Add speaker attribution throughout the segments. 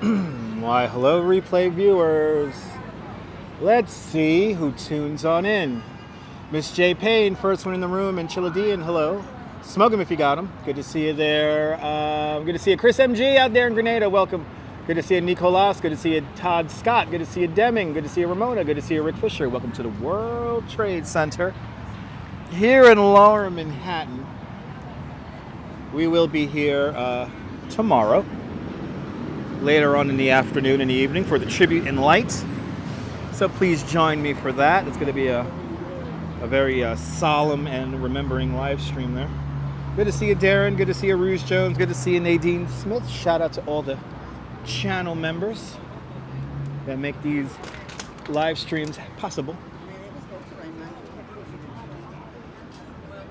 Speaker 1: Why, hello, replay viewers. Let's see who tunes on in. Miss J. Payne, first one in the room, and Chiladian, hello. Smoke him if you got him. Good to see you there. Good to see you, Chris MG out there in Grenada. Welcome. Good to see you, Nicolas. Good to see you, Todd Scott. Good to see you, Deming. Good to see you, Ramona. Good to see you, Rick Fisher. Welcome to the World Trade Center here in Lower Manhattan. We will be here tomorrow, later on in the afternoon and the evening, for the Tribute in Light. So please join me for that. It's going to be a very solemn and remembering live stream there. Good to see you, Darren. Good to see you, Ruse Jones. Good to see you, Nadine Smith. Shout out to all the channel members that make these live streams possible.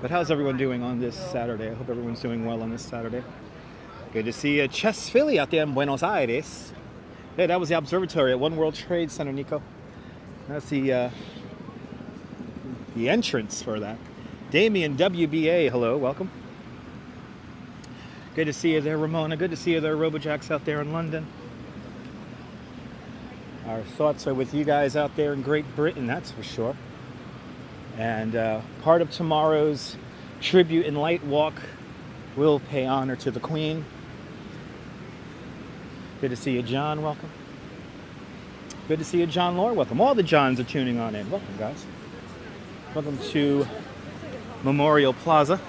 Speaker 1: But how's everyone doing on this Saturday? I hope everyone's doing well on this Saturday. Good to see Chess Philly out there in Buenos Aires. Hey, that was the observatory at One World Trade Center, Nico. That's the entrance for that. Damien WBA, hello, welcome. Good to see you there, Ramona. Good to see you there, Robojacks out there in London. Our thoughts are with you guys out there in Great Britain, that's for sure. And part of tomorrow's Tribute in Light walk will pay honor to the Queen. Good to see you, John. Welcome. Good to see you, John Lore. Welcome. All the Johns are tuning on in. Welcome, guys. Welcome to Memorial Plaza.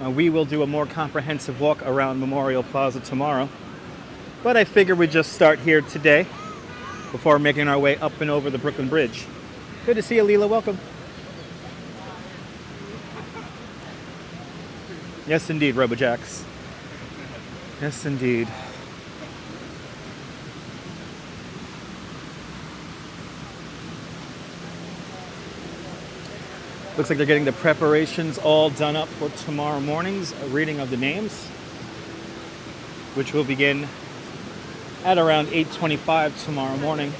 Speaker 1: We will do a more comprehensive walk around Memorial Plaza tomorrow. But I figure we just start here today before making our way up and over the Brooklyn Bridge. Good to see you, Leela. Welcome. Yes, indeed, Robojacks. Yes, indeed. Looks like they're getting the preparations all done up for tomorrow morning's reading of the names, which will begin at around 8:25 tomorrow morning.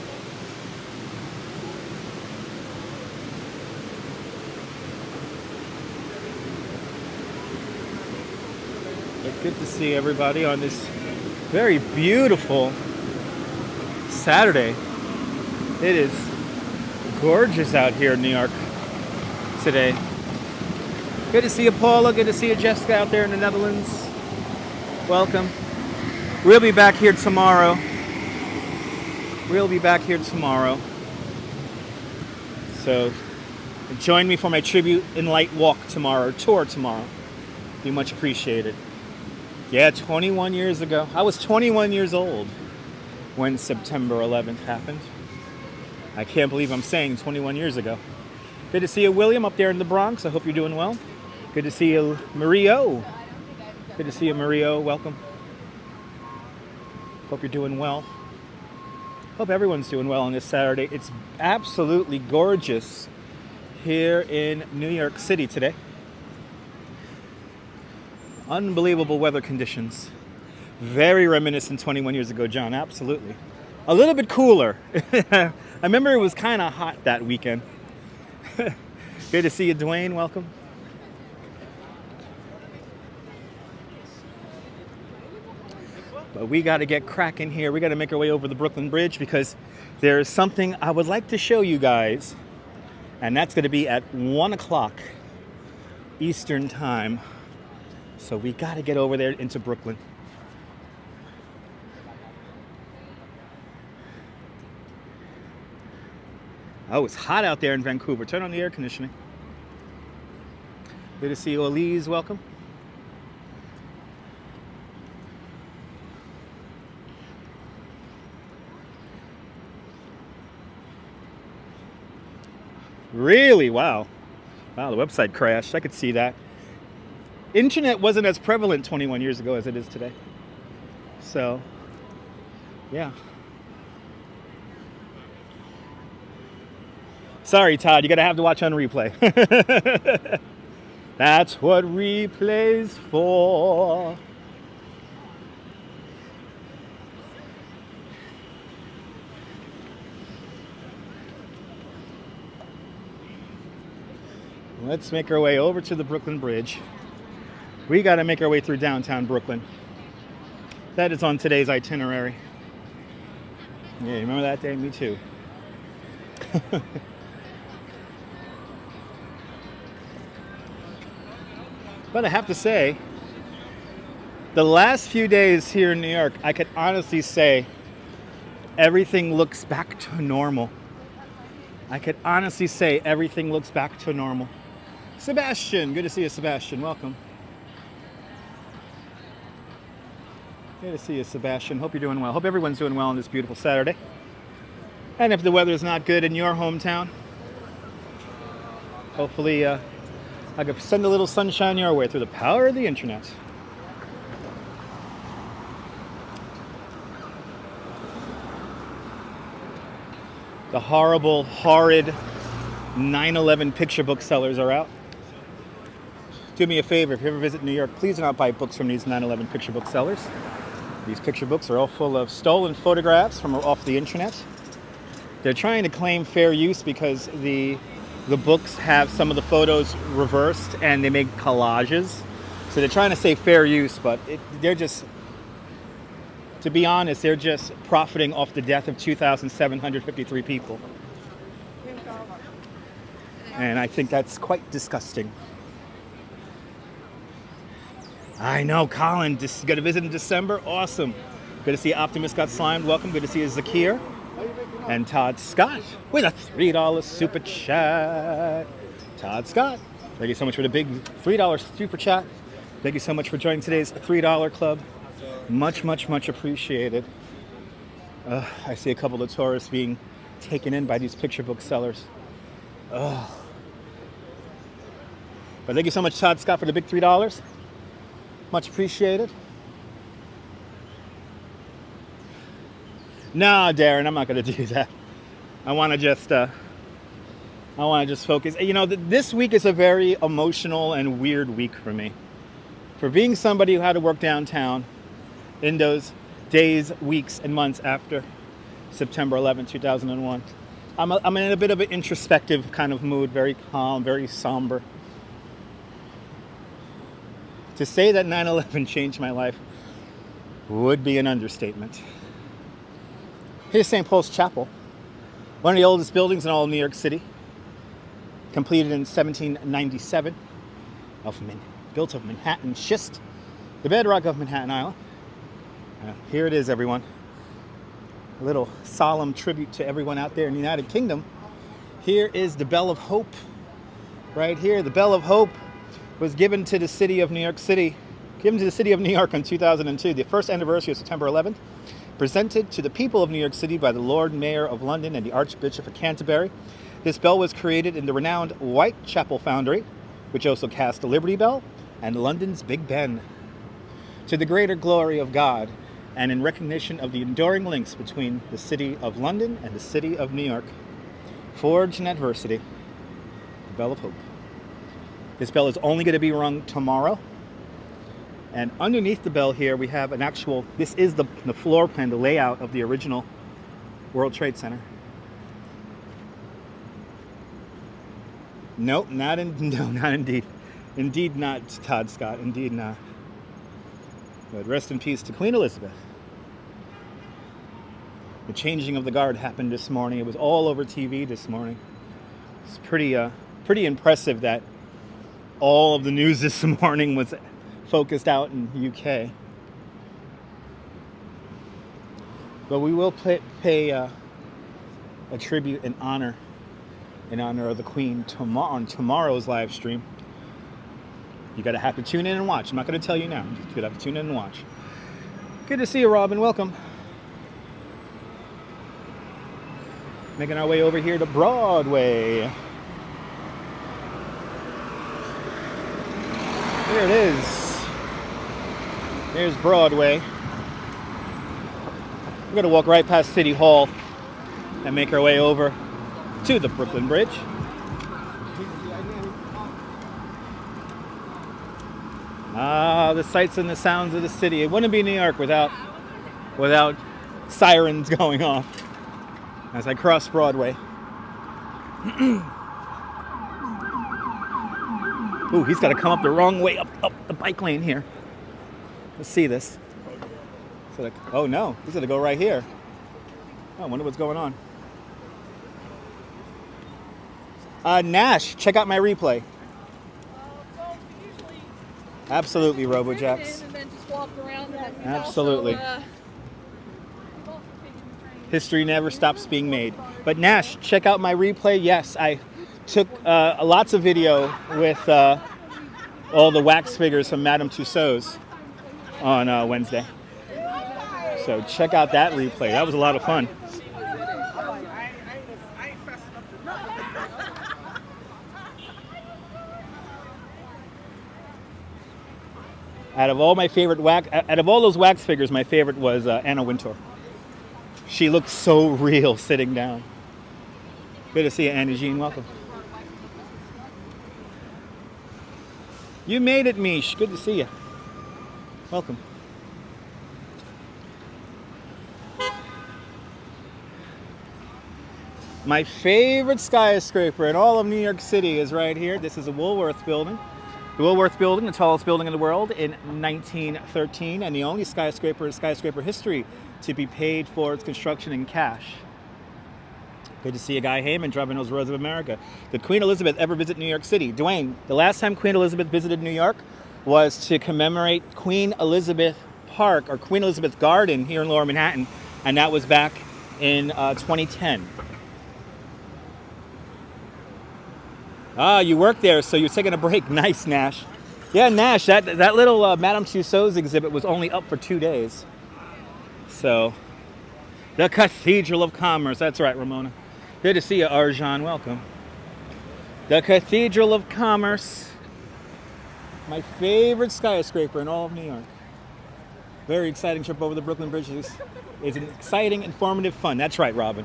Speaker 1: Good to see everybody on this very beautiful Saturday. It is gorgeous out here in New York today. Good to see you, Paula. Good to see you, Jessica, out there in the Netherlands. Welcome. We'll be back here tomorrow. So join me for my Tribute in Light walk tomorrow, tour tomorrow. Be much appreciated. Yeah, 21 years ago. I was 21 years old when September 11th happened. I can't believe I'm saying 21 years ago. Good to see you, William, up there in the Bronx. I hope you're doing well. Good to see you, Mario. Good to see you, Mario. Welcome. Hope you're doing well. Hope everyone's doing well on this Saturday. It's absolutely gorgeous here in New York City today. Unbelievable weather conditions. Very reminiscent 21 years ago, John. Absolutely. A little bit cooler. I remember it was kind of hot that weekend. Good to see you, Dwayne. Welcome. But we got to get cracking here. We got to make our way over the Brooklyn Bridge because there is something I would like to show you guys. And that's going to be at 1 o'clock Eastern Time. So we got to get over there into Brooklyn. Oh, it's hot out there in Vancouver. Turn on the air conditioning. Good to see you, Elise. Welcome. Really? Wow. Wow, the website crashed. I could see that. Internet wasn't as prevalent 21 years ago as it is today. So, yeah. Sorry, Todd, you're going to have to watch on replay. That's what replay's for. Let's make our way over to the Brooklyn Bridge. We got to make our way through downtown Brooklyn. That is on today's itinerary. Yeah, you remember that day? Me too. But I have to say, the last few days here in New York, I could honestly say everything looks back to normal. I could honestly say everything looks back to normal. Sebastian, good to see you, Sebastian. Welcome. Good to see you, Sebastian. Hope you're doing well. Hope everyone's doing well on this beautiful Saturday. And if the weather's not good in your hometown, hopefully I could send a little sunshine your way through the power of the internet. The horrible, horrid 9/11 picture booksellers are out. Do me a favor, if you ever visit New York, please do not buy books from these 9/11 picture booksellers. These picture books are all full of stolen photographs from off the internet. They're trying to claim fair use because the books have some of the photos reversed and they make collages. So they're trying to say fair use, but they're just, to be honest, they're just profiting off the death of 2,753 people. And I think that's quite disgusting. I know, Colin, just going to visit in December. Awesome. Good to see Optimus got slimed. Welcome. Good to see Zakir. And Todd Scott with a $3 super chat. Todd Scott, thank you so much for the big $3 super chat. Thank you so much for joining today's $3 club. Much, much, much appreciated. I see a couple of tourists being taken in by these picture book sellers. But thank you so much, Todd Scott, for the big $3. Much appreciated. No, Darren, I'm not going to do that. I want to just focus. You know, this week is a very emotional and weird week for me. For being somebody who had to work downtown in those days, weeks, and months after September 11, 2001. I'm in a bit of an introspective kind of mood, very calm, very somber. To say that 9/11 changed my life would be an understatement. Here's St. Paul's Chapel, one of the oldest buildings in all of New York City, completed in 1797, built of Manhattan schist, the bedrock of Manhattan Island. Here it is, everyone. A little solemn tribute to everyone out there in the United Kingdom. Here is the Bell of Hope, right here. The Bell of Hope was given to the city of New York City, given to the city of New York in 2002, the first anniversary of September 11th, presented to the people of New York City by the Lord Mayor of London and the Archbishop of Canterbury. This bell was created in the renowned Whitechapel Foundry, which also cast the Liberty Bell and London's Big Ben. To the greater glory of God, and in recognition of the enduring links between the city of London and the city of New York, forged in adversity, the Bell of Hope. This bell is only going to be rung tomorrow. And underneath the bell here, we have an actual, this is the floor plan, the layout of the original World Trade Center. Nope, not indeed. Indeed not, Todd Scott, indeed not. But rest in peace to Queen Elizabeth. The changing of the guard happened this morning. It was all over TV this morning. It's pretty impressive that all of the news this morning was focused out in the UK. But we will pay a tribute and honor in honor of the Queen on tomorrow's live stream. You gotta have to tune in and watch. I'm not gonna tell you now. You gotta have to tune in and watch. Good to see you, Robin. Welcome. Making our way over here to Broadway. Here it is. There's Broadway. We're gonna walk right past City Hall and make our way over to the Brooklyn Bridge. The sights and the sounds of the city. It wouldn't be New York without sirens going off as I cross Broadway. Ooh, he's got to come up the wrong way up the bike lane here. Let's see this. So like, oh no, he's gonna go right here. Oh, I wonder what's going on. Nash, check out my replay.
Speaker 2: Well, we usually
Speaker 1: Absolutely,
Speaker 2: bring it
Speaker 1: Robojax.
Speaker 2: in and then just walk around. And we've
Speaker 1: Absolutely.
Speaker 2: Also, we've also taken the train.
Speaker 1: History never stops being made. But Nash, check out my replay. Yes, I took lots of video with all the wax figures from Madame Tussauds on Wednesday. So check out that replay. That was a lot of fun. Out of all those wax figures, my favorite was Anna Wintour. She looked so real sitting down. Good to see you, Annie Jean. Welcome. You made it, Mish. Good to see you. Welcome. My favorite skyscraper in all of New York City is right here. This is a Woolworth building. The Woolworth building, the tallest building in the world in 1913, and the only skyscraper in skyscraper history to be paid for its construction in cash. Good to see a Guy Heyman driving those roads of America. Did Queen Elizabeth ever visit New York City? Dwayne, the last time Queen Elizabeth visited New York was to commemorate Queen Elizabeth Park, or Queen Elizabeth Garden here in Lower Manhattan, and that was back in 2010. Ah, you work there, so you're taking a break. Nice, Nash. Yeah, Nash, that little Madame Tussauds exhibit was only up for 2 days. So, the Cathedral of Commerce. That's right, Ramona. Good to see you, Arjan. Welcome. The Cathedral of Commerce. My favorite skyscraper in all of New York. Very exciting trip over the Brooklyn Bridge. It's an exciting, informative, fun. That's right, Robin.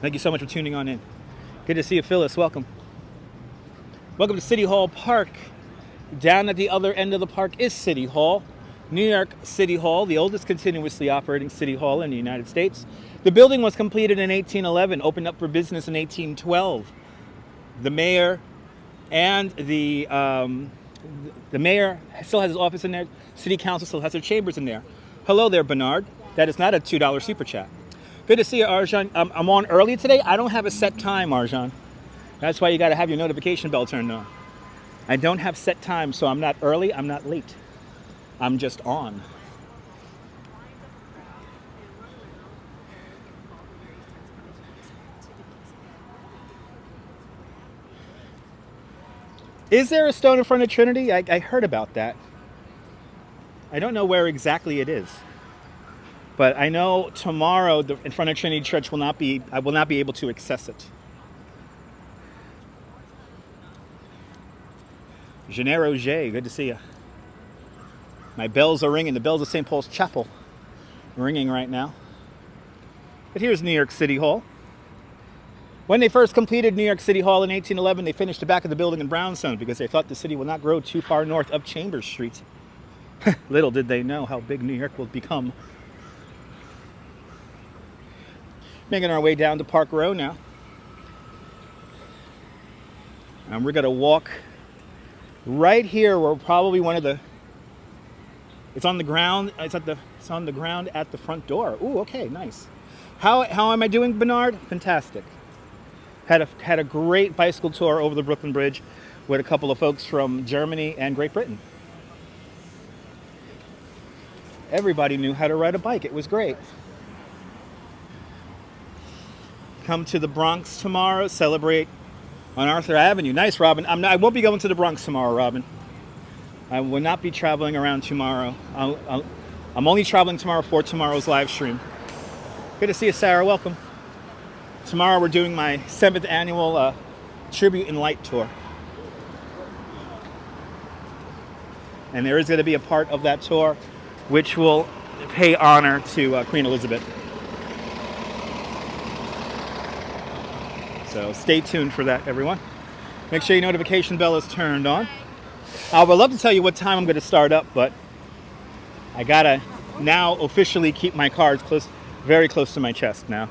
Speaker 1: Thank you so much for tuning on in. Good to see you, Phyllis. Welcome. Welcome to City Hall Park. Down at the other end of the park is City Hall. New York City Hall, the oldest continuously operating city hall in the United States. The building was completed in 1811, opened up for business in 1812. The mayor and the mayor still has his office in there. City council still has their chambers in there. Hello there, Bernard. That is not a $2 super chat. Good to see you, Arjan. I'm on early today. I don't have a set time, Arjan. That's why you got to have your notification bell turned on. I don't have set time, so I'm not early, I'm not late. I'm just on. Is there a stone in front of Trinity? I heard about that. I don't know where exactly it is. But I know tomorrow in front of Trinity Church I will not be able to access it. Gennaro J, good to see you. My bells are ringing. The bells of St. Paul's Chapel ringing right now. But here's New York City Hall. When they first completed New York City Hall in 1811, they finished the back of the building in brownstone because they thought the city would not grow too far north of Chambers Street. Little did they know how big New York will become. Making our way down to Park Row now. And we're going to walk right here. We're probably one of the... It's on the ground. It's on the ground at the front door. Ooh, okay, nice. How am I doing, Bernard? Fantastic. Had a great bicycle tour over the Brooklyn Bridge with a couple of folks from Germany and Great Britain. Everybody knew how to ride a bike. It was great. Come to the Bronx tomorrow. Celebrate on Arthur Avenue. Nice, Robin. I won't be going to the Bronx tomorrow, Robin. I will not be traveling around tomorrow. I'm only traveling tomorrow for tomorrow's live stream. Good to see you, Sarah. Welcome. Tomorrow we're doing my 7th annual Tribute in Light tour. And there is going to be a part of that tour which will pay honor to Queen Elizabeth. So stay tuned for that, everyone. Make sure your notification bell is turned on. I would love to tell you what time I'm going to start up, but I gotta now officially keep my cards very close to my chest now.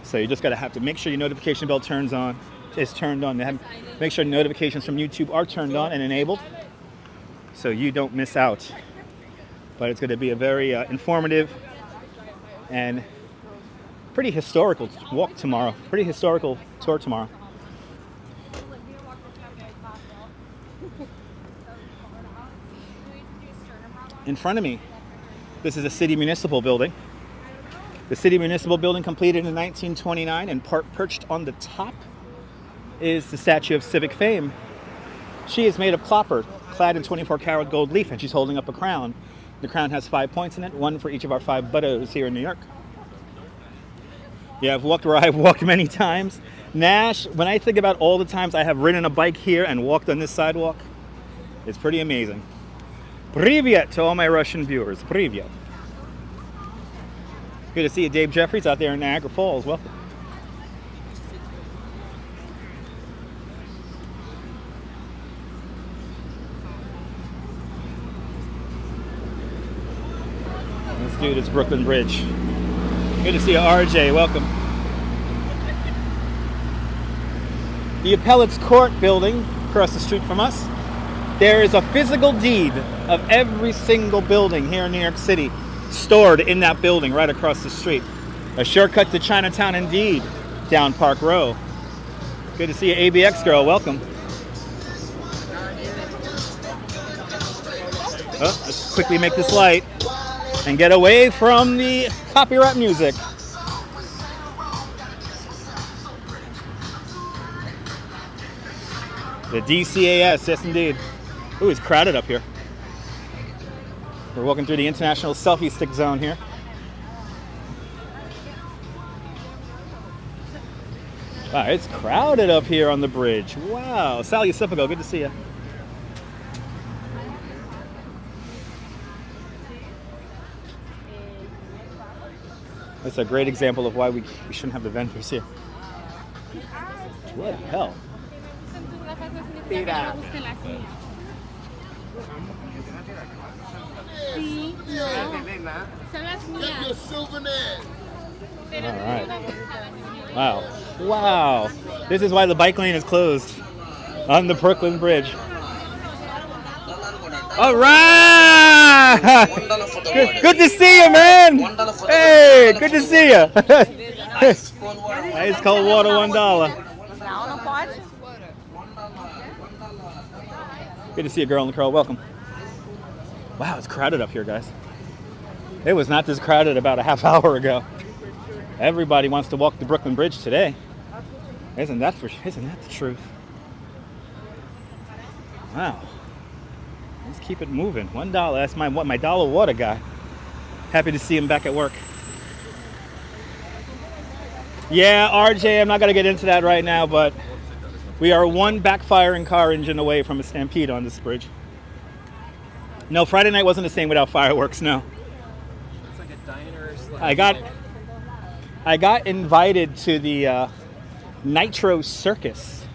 Speaker 1: So you just gotta have to make sure your notification bell is turned on. Make sure notifications from YouTube are turned on and enabled, so you don't miss out. But it's going to be a very informative and pretty historical walk tomorrow. Pretty historical tour tomorrow. In front of me, this is a city municipal building. The city municipal building completed in 1929, and perched on the top is the statue of civic fame. She is made of copper, clad in 24-karat gold leaf, and she's holding up a crown. The crown has 5 points in it, one for each of our 5 boroughs here in New York. Yeah, I've walked where I've walked many times. Nash, when I think about all the times I have ridden a bike here and walked on this sidewalk, it's pretty amazing. Privyet to all my Russian viewers. Privyet. Good to see you, Dave Jeffries, out there in Niagara Falls. Welcome. Let's do this Brooklyn Bridge. Good to see you, RJ. Welcome. The Appellate's Court building across the street from us. There is a physical deed of every single building here in New York City stored in that building right across the street. A shortcut to Chinatown indeed, down Park Row. Good to see you, ABX girl. Welcome. Oh, let's quickly make this light and get away from the copyright music. The DCAS, yes indeed. Ooh, it's crowded up here. We're walking through the International Selfie Stick Zone here. Wow, it's crowded up here on the bridge. Wow, Sally Sipigo, good to see you. That's a great example of why we shouldn't have the vendors here. What the hell? All right. Wow. Wow. This is why the bike lane is closed on the Brooklyn Bridge. All right. Good to see you, man. Hey, good to see you. Ice cold water, $1. Good to see you, girl in the curl. Welcome. Wow, it's crowded up here, guys. It was not this crowded about a half hour ago. Everybody wants to walk the Brooklyn Bridge today. Isn't that the truth? Wow. Let's keep it moving. $1. That's my dollar water guy. Happy to see him back at work. Yeah, RJ, I'm not going to get into that right now, but we are one backfiring car engine away from a stampede on this bridge. No, Friday night wasn't the same without fireworks, no.
Speaker 3: It's like a diner /
Speaker 1: I got invited to the Nitro Circus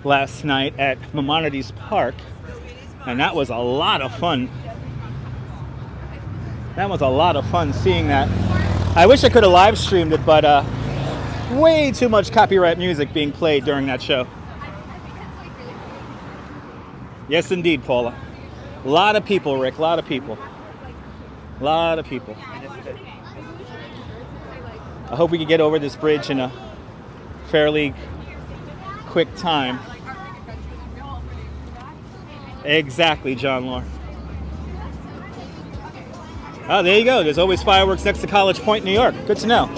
Speaker 1: last night at Maimonides Park, and that was a lot of fun. That was a lot of fun seeing that. I wish I could have live streamed it, but way too much copyright music being played during that show. Yes, indeed, Paula. A lot of people, Rick. A lot of people. A lot of people. I hope we can get over this bridge in a fairly quick time. Exactly, John Law. Oh, there you go. There's always fireworks next to College Point, New York. Good to know.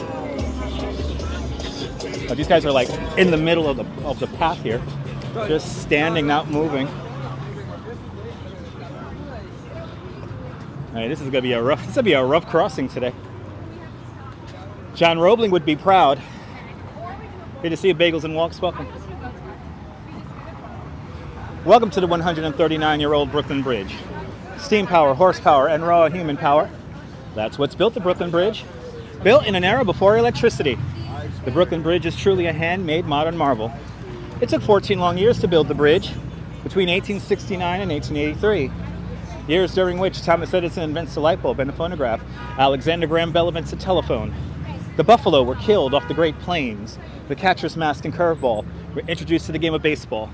Speaker 1: Oh, these guys are like in the middle of the path here, just standing, not moving. All right, this is gonna be a rough crossing today. John Roebling would be proud. Good to see you, Bagels and Walks. Welcome. Welcome to the 139-year-old Brooklyn Bridge. Steam power, horsepower, and raw human power. That's what's built the Brooklyn Bridge. Built in an era before electricity. The Brooklyn Bridge is truly a handmade modern marvel. It took 14 long years to build the bridge, between 1869 and 1883. Years during which Thomas Edison invents the light bulb and the phonograph. Alexander Graham Bell invents the telephone. The buffalo were killed off the Great Plains. The catcher's mask and curveball were introduced to the game of baseball.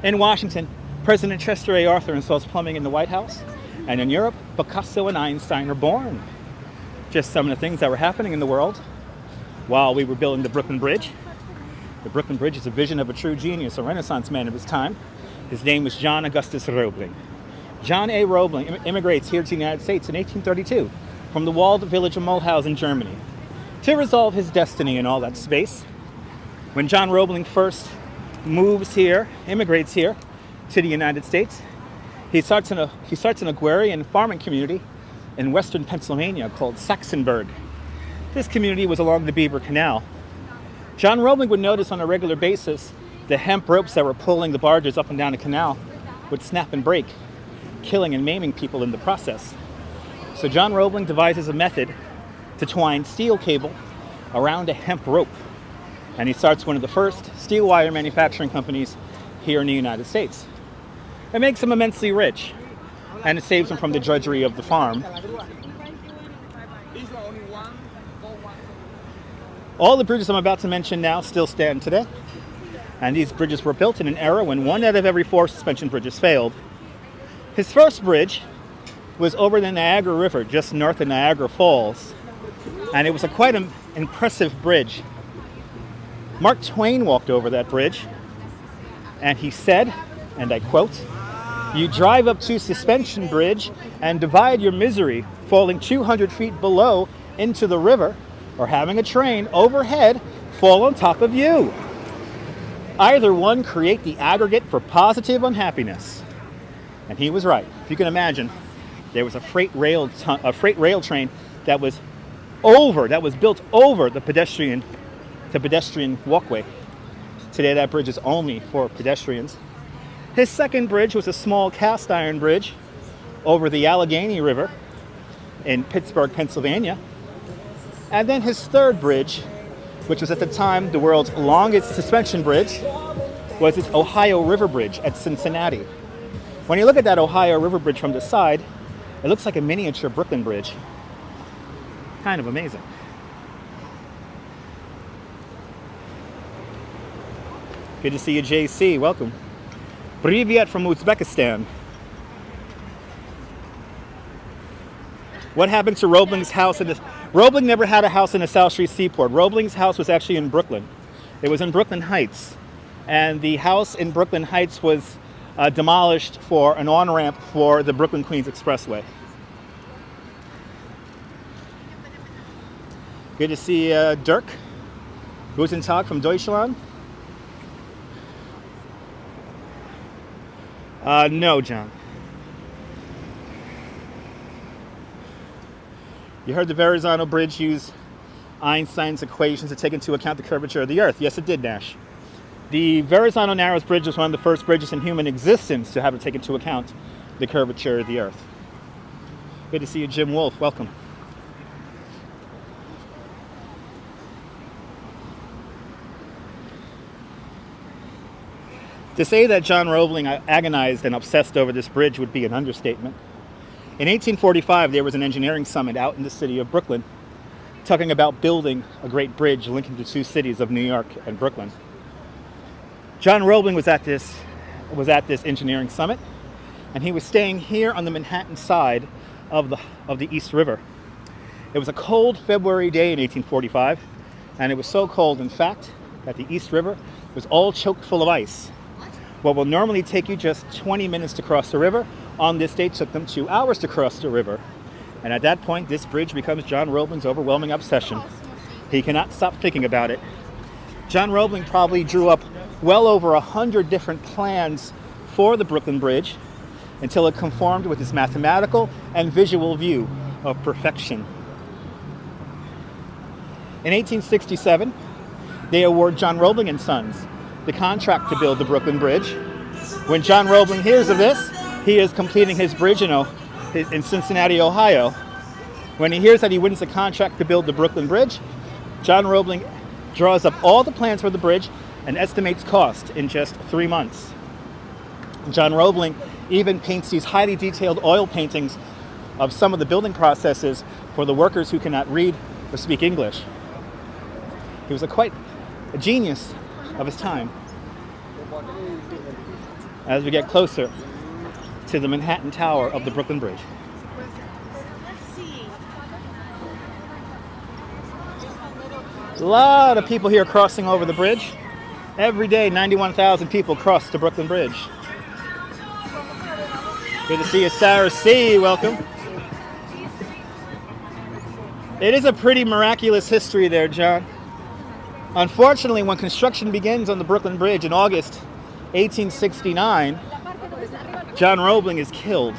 Speaker 1: In Washington, President Chester A. Arthur installs plumbing in the White House. And in Europe, Picasso and Einstein are born. just some of the things that were happening in the world while we were building the Brooklyn Bridge. The Brooklyn Bridge is a vision of a true genius, a Renaissance man of his time. His name was John Augustus Roebling. John A. Roebling immigrates here to the United States in 1832 from the walled village of Mulhouse, Germany, to resolve his destiny in all that space. When John Roebling first moves here, immigrates here to the United States, he starts an agrarian farming community in western Pennsylvania called Saxonburg. This community was along the Beaver Canal. John Roebling would notice on a regular basis the hemp ropes that were pulling the barges up and down the canal would snap and break, killing and maiming people in the process. So John Roebling devises a method to twine steel cable around a hemp rope. And he starts one of the first steel wire manufacturing companies here in the United States. It makes him immensely rich, and it saves him from the drudgery of the farm. All the bridges I'm about to mention now still stand today. And these bridges were built in an era when 1 out of every 4 suspension bridges failed. His first bridge was over the Niagara River, just north of Niagara Falls. And it was quite an impressive bridge. Mark Twain walked over that bridge, and he said, and I quote, "You drive up to Suspension Bridge and divide your misery, falling 200 feet below into the river, or having a train overhead fall on top of you. Either one create the aggregate for positive unhappiness." And he was right. If you can imagine, there was a freight rail train that was built over the pedestrian walkway. Today that bridge is only for pedestrians. His second bridge was a small cast iron bridge over the Allegheny River in Pittsburgh, Pennsylvania. And then his third bridge, which was at the time the world's longest suspension bridge, was his Ohio River Bridge at Cincinnati. When you look at that Ohio River Bridge from the side, it looks like a miniature Brooklyn Bridge. Kind of amazing. Good to see you, JC. Welcome. Privyet from Uzbekistan. What happened to Roebling's house? Roebling never had a house in the South Street Seaport. Roebling's house was actually in Brooklyn. It was in Brooklyn Heights. And the house in Brooklyn Heights was demolished for an on-ramp for the Brooklyn-Queens Expressway. Good to see Dirk. Guten Tag from Deutschland. No, John. You heard the Verizon bridge use Einstein's equations to take into account the curvature of the Earth. Yes, it did, Nash. The Verizon Narrows Bridge was one of the first bridges in human existence to have to take into account the curvature of the Earth. Good to see you, Jim Wolf. Welcome. To say that John Roebling agonized and obsessed over this bridge would be an understatement. In 1845, there was an engineering summit out in the city of Brooklyn talking about building a great bridge linking the two cities of New York and Brooklyn. John Roebling was at this engineering summit, and he was staying here on the Manhattan side of the East River. It was a cold February day in 1845, and it was so cold, in fact, that the East River was all choked full of ice. What will normally take you just 20 minutes to cross the river, on this day took them 2 hours to cross the river. And at that point, this bridge becomes John Roebling's overwhelming obsession. He cannot stop thinking about it. John Roebling probably drew up well over 100 different plans for the Brooklyn Bridge until it conformed with his mathematical and visual view of perfection. In 1867, they award John Roebling and Sons the contract to build the Brooklyn Bridge. When John Roebling hears of this, he is completing his bridge in Cincinnati, Ohio. When he hears that he wins the contract to build the Brooklyn Bridge, John Roebling draws up all the plans for the bridge and estimates cost in just 3 months. John Roebling even paints these highly detailed oil paintings of some of the building processes for the workers who cannot read or speak English. He was quite a genius of his time. As we get closer to the Manhattan Tower of the Brooklyn Bridge.
Speaker 2: Let's see.
Speaker 1: A lot of people here crossing over the bridge. Every day, 91,000 people cross the Brooklyn Bridge. Good to see you, Sarah C. Welcome. It is a pretty miraculous history there, John. Unfortunately, when construction begins on the Brooklyn Bridge in August 1869, John Roebling is killed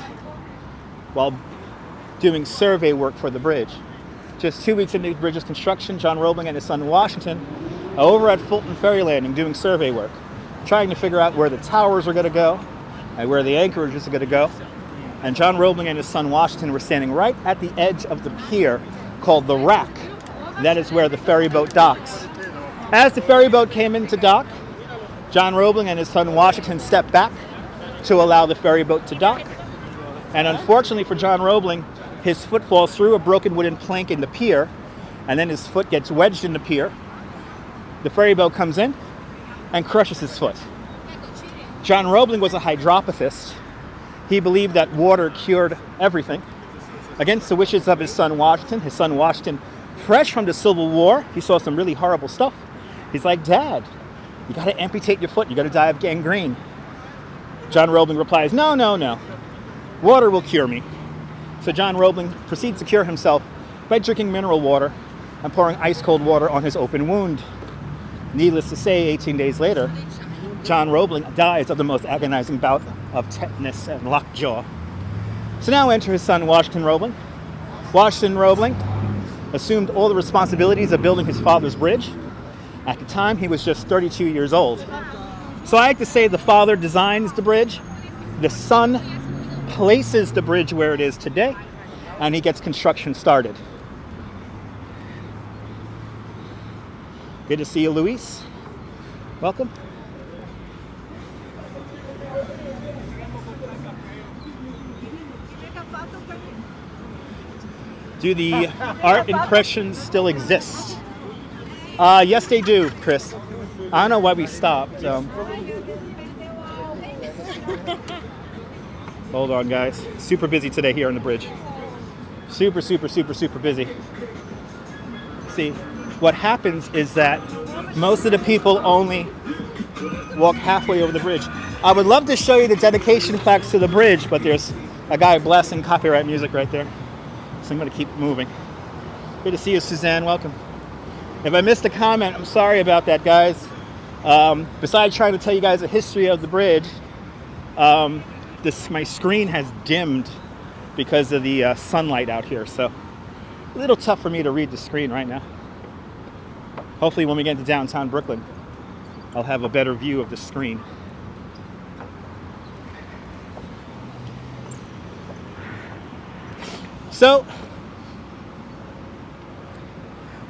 Speaker 1: while doing survey work for the bridge. Just 2 weeks into the bridge's construction, John Roebling and his son Washington are over at Fulton Ferry Landing doing survey work, trying to figure out where the towers are going to go and where the anchorages are going to go. And John Roebling and his son Washington were standing right at the edge of the pier called the Rack. That is where the ferry boat docks. As the ferry boat came into dock, John Roebling and his son Washington stepped back to allow the ferry boat to dock. And unfortunately for John Roebling, his foot falls through a broken wooden plank in the pier, and then his foot gets wedged in the pier. The ferry boat comes in and crushes his foot. John Roebling was a hydropathist. He believed that water cured everything. Against the wishes of his son Washington, fresh from the Civil War, he saw some really horrible stuff. He's like, Dad, you gotta amputate your foot, you gotta die of gangrene. John Roebling replies, no, no, no, water will cure me. So John Roebling proceeds to cure himself by drinking mineral water and pouring ice cold water on his open wound. Needless to say, 18 days later, John Roebling dies of the most agonizing bout of tetanus and lockjaw. So now enter his son, Washington Roebling. Washington Roebling assumed all the responsibilities of building his father's bridge. At the time, he was just 32 years old. So I like to say the father designs the bridge, the son places the bridge where it is today, and he gets construction started. Good to see you, Luis. Welcome. Do the art impressions still exist? Yes, they do, Chris. I don't know why we stopped. Hold on, guys. Super busy today here on the bridge. Super, super, super, super busy. See, what happens is that most of the people only walk halfway over the bridge. I would love to show you the dedication plaques to the bridge, but there's a guy blasting copyright music right there. So I'm going to keep moving. Good to see you, Suzanne. Welcome. If I missed a comment, I'm sorry about that, guys. Besides trying to tell you guys the history of the bridge, my screen has dimmed because of the sunlight out here. So a little tough for me to read the screen right now. Hopefully when we get into downtown Brooklyn, I'll have a better view of the screen. So,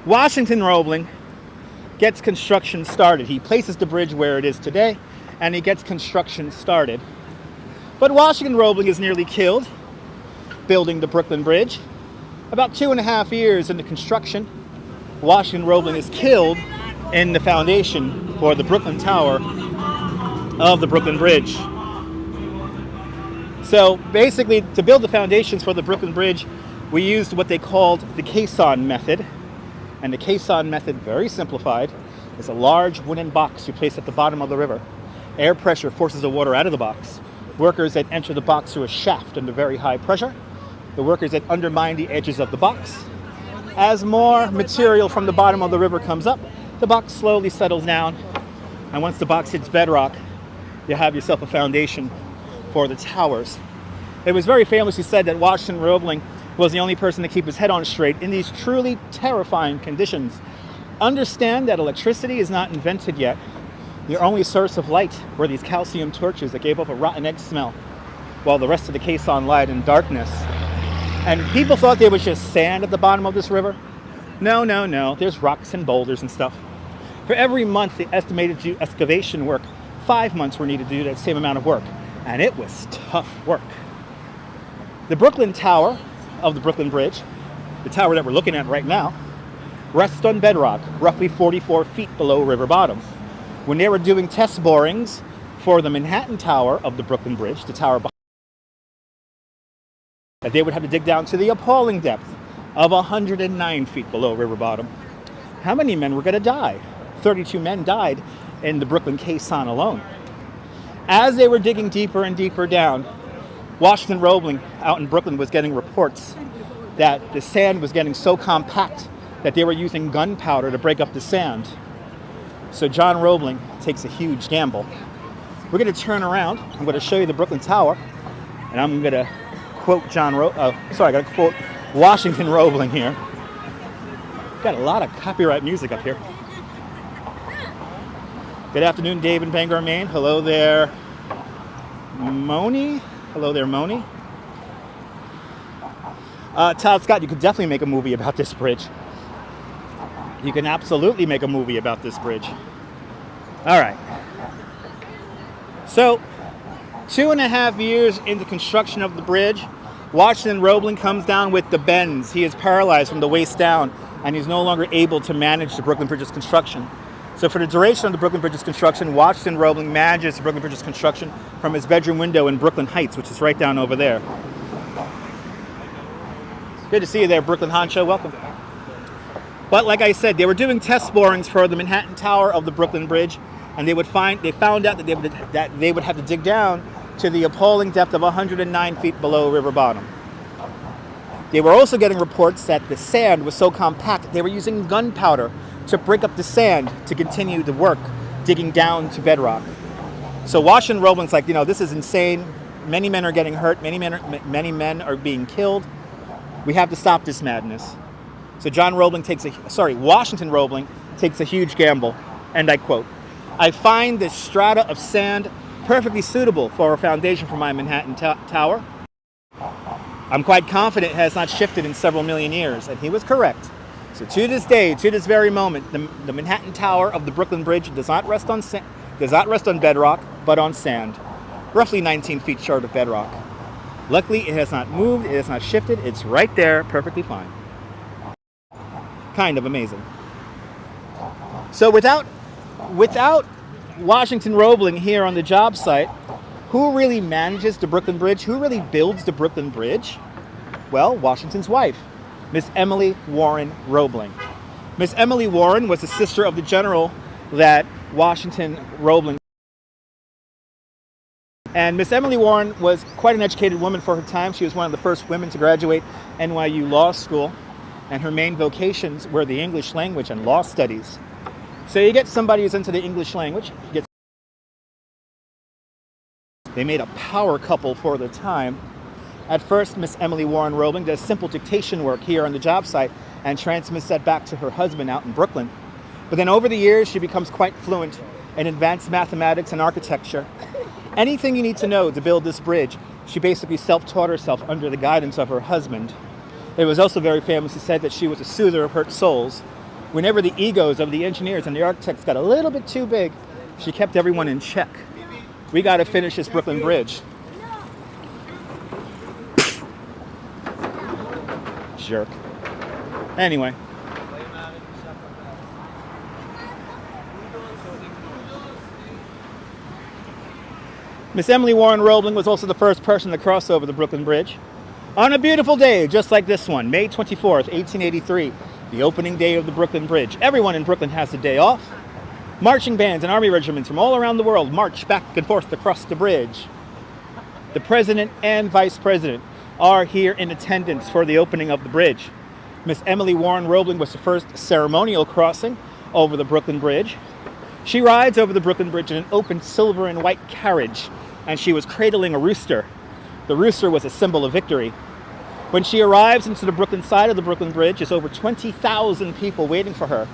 Speaker 1: Washington Roebling gets construction started. He places the bridge where it is today, and he gets construction started. But Washington Roebling is nearly killed building the Brooklyn Bridge. About 2.5 years into construction, Washington Roebling is killed in the foundation for the Brooklyn Tower of the Brooklyn Bridge. So basically, to build the foundations for the Brooklyn Bridge, we used what they called the caisson method. And the caisson method, very simplified, is a large wooden box you place at the bottom of the river. Air pressure forces the water out of the box. Workers then enter the box through a shaft under very high pressure. The workers then undermine the edges of the box. As more material from the bottom of the river comes up, the box slowly settles down. And once the box hits bedrock, you have yourself a foundation for the towers. It was very famously said that Washington Roebling was the only person to keep his head on straight in these truly terrifying conditions. Understand that electricity is not invented yet. Your only source of light were these calcium torches that gave off a rotten egg smell, while the rest of the caisson lied in darkness. And people thought there was just sand at the bottom of this river. No, no, no. There's rocks and boulders and stuff. For every month they estimated to do excavation work, 5 months were needed to do that same amount of work. And it was tough work. The Brooklyn Tower of the Brooklyn Bridge, the tower that we're looking at right now, rests on bedrock, roughly 44 feet below river bottom. When they were doing test borings for the Manhattan Tower of the Brooklyn Bridge, the tower behind, they would have to dig down to the appalling depth of 109 feet below river bottom. how many men were going to die? 32 men died in the Brooklyn caisson alone. As they were digging deeper and deeper down, Washington Roebling out in Brooklyn was getting reports that the sand was getting so compact that they were using gunpowder to break up the sand. So John Roebling takes a huge gamble. We're going to turn around. I'm going to show you the Brooklyn Tower, and I'm going to quote I got to quote Washington Roebling here. Got a lot of copyright music up here. Good afternoon, Dave in Bangor, Maine. Hello there, Moni. Hello there, Moni. Todd Scott, you could definitely make a movie about this bridge. You can absolutely make a movie about this bridge. All right. So, 2.5 years into construction of the bridge, Washington Roebling comes down with the bends. He is paralyzed from the waist down, and he's no longer able to manage the Brooklyn Bridge's construction. So for the duration of the Brooklyn Bridge's construction, Washington Roebling manages the Brooklyn Bridge's construction from his bedroom window in Brooklyn Heights, which is right down over there. Good to see you there, Brooklyn Honcho. Welcome. But like I said, they were doing test borings for the Manhattan Tower of the Brooklyn Bridge, and they found out that they would have to dig down to the appalling depth of 109 feet below river bottom. They were also getting reports that the sand was so compact they were using gunpowder to break up the sand to continue the work, digging down to bedrock. So Washington Roebling's like, this is insane. Many men are getting hurt. Many men are being killed. We have to stop this madness. So Washington Roebling takes a huge gamble, and I quote, "I find this strata of sand perfectly suitable for a foundation for my Manhattan Tower. I'm quite confident it has not shifted in several million years," and he was correct. So to this day, to this very moment, the Manhattan Tower of the Brooklyn Bridge does not rest on bedrock, but on sand, roughly 19 feet short of bedrock. Luckily, it has not moved, it has not shifted, it's right there, perfectly fine. Kind of amazing. So without Washington Roebling here on the job site, who really manages the Brooklyn Bridge? Who really builds the Brooklyn Bridge? Well, Washington's wife, Miss Emily Warren Roebling. Miss Emily Warren was the sister of the general that Washington Roebling. And Miss Emily Warren was quite an educated woman for her time. She was one of the first women to graduate NYU Law School, and her main vocations were the English language and law studies. So you get somebody who's into the English language. They made a power couple for the time. At first, Miss Emily Warren Roebling does simple dictation work here on the job site and transmits that back to her husband out in Brooklyn. But then over the years, she becomes quite fluent in advanced mathematics and architecture. Anything you need to know to build this bridge, she basically self-taught herself under the guidance of her husband. It was also very famously said that she was a soother of hurt souls. Whenever the egos of the engineers and the architects got a little bit too big, she kept everyone in check. We got to finish this Brooklyn Bridge. Jerk. Anyway. Miss Emily Warren Roebling was also the first person to cross over the Brooklyn Bridge. On a beautiful day, just like this one, May 24th, 1883, the opening day of the Brooklyn Bridge. Everyone in Brooklyn has a day off. Marching bands and army regiments from all around the world march back and forth across the bridge. The president and vice president are here in attendance for the opening of the bridge. Miss Emily Warren Roebling was the first ceremonial crossing over the Brooklyn Bridge. She rides over the Brooklyn Bridge in an open silver and white carriage, and she was cradling a rooster. The rooster was a symbol of victory. When she arrives into the Brooklyn side of the Brooklyn Bridge, there's over 20,000 people waiting for her.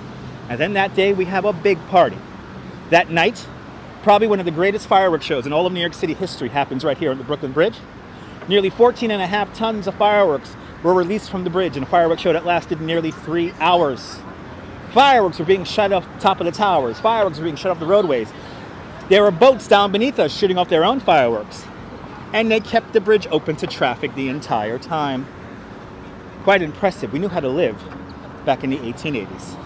Speaker 1: And then that day, we have a big party. That night, probably one of the greatest fireworks shows in all of New York City history happens right here on the Brooklyn Bridge. Nearly 14.5 tons of fireworks were released from the bridge in a fireworks show that lasted nearly 3 hours. Fireworks were being shot off the top of the towers. Fireworks were being shot off the roadways. There were boats down beneath us shooting off their own fireworks. And they kept the bridge open to traffic the entire time. Quite impressive. We knew how to live back in the 1880s.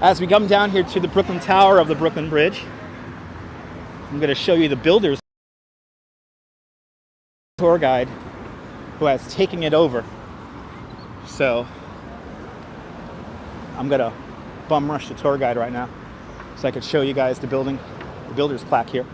Speaker 1: As we come down here to the Brooklyn Tower of the Brooklyn Bridge, I'm going to show you the builder's tour guide. who has taken it over. So I'm gonna bum rush the tour guide right now so I could show you guys the building, the builder's plaque here.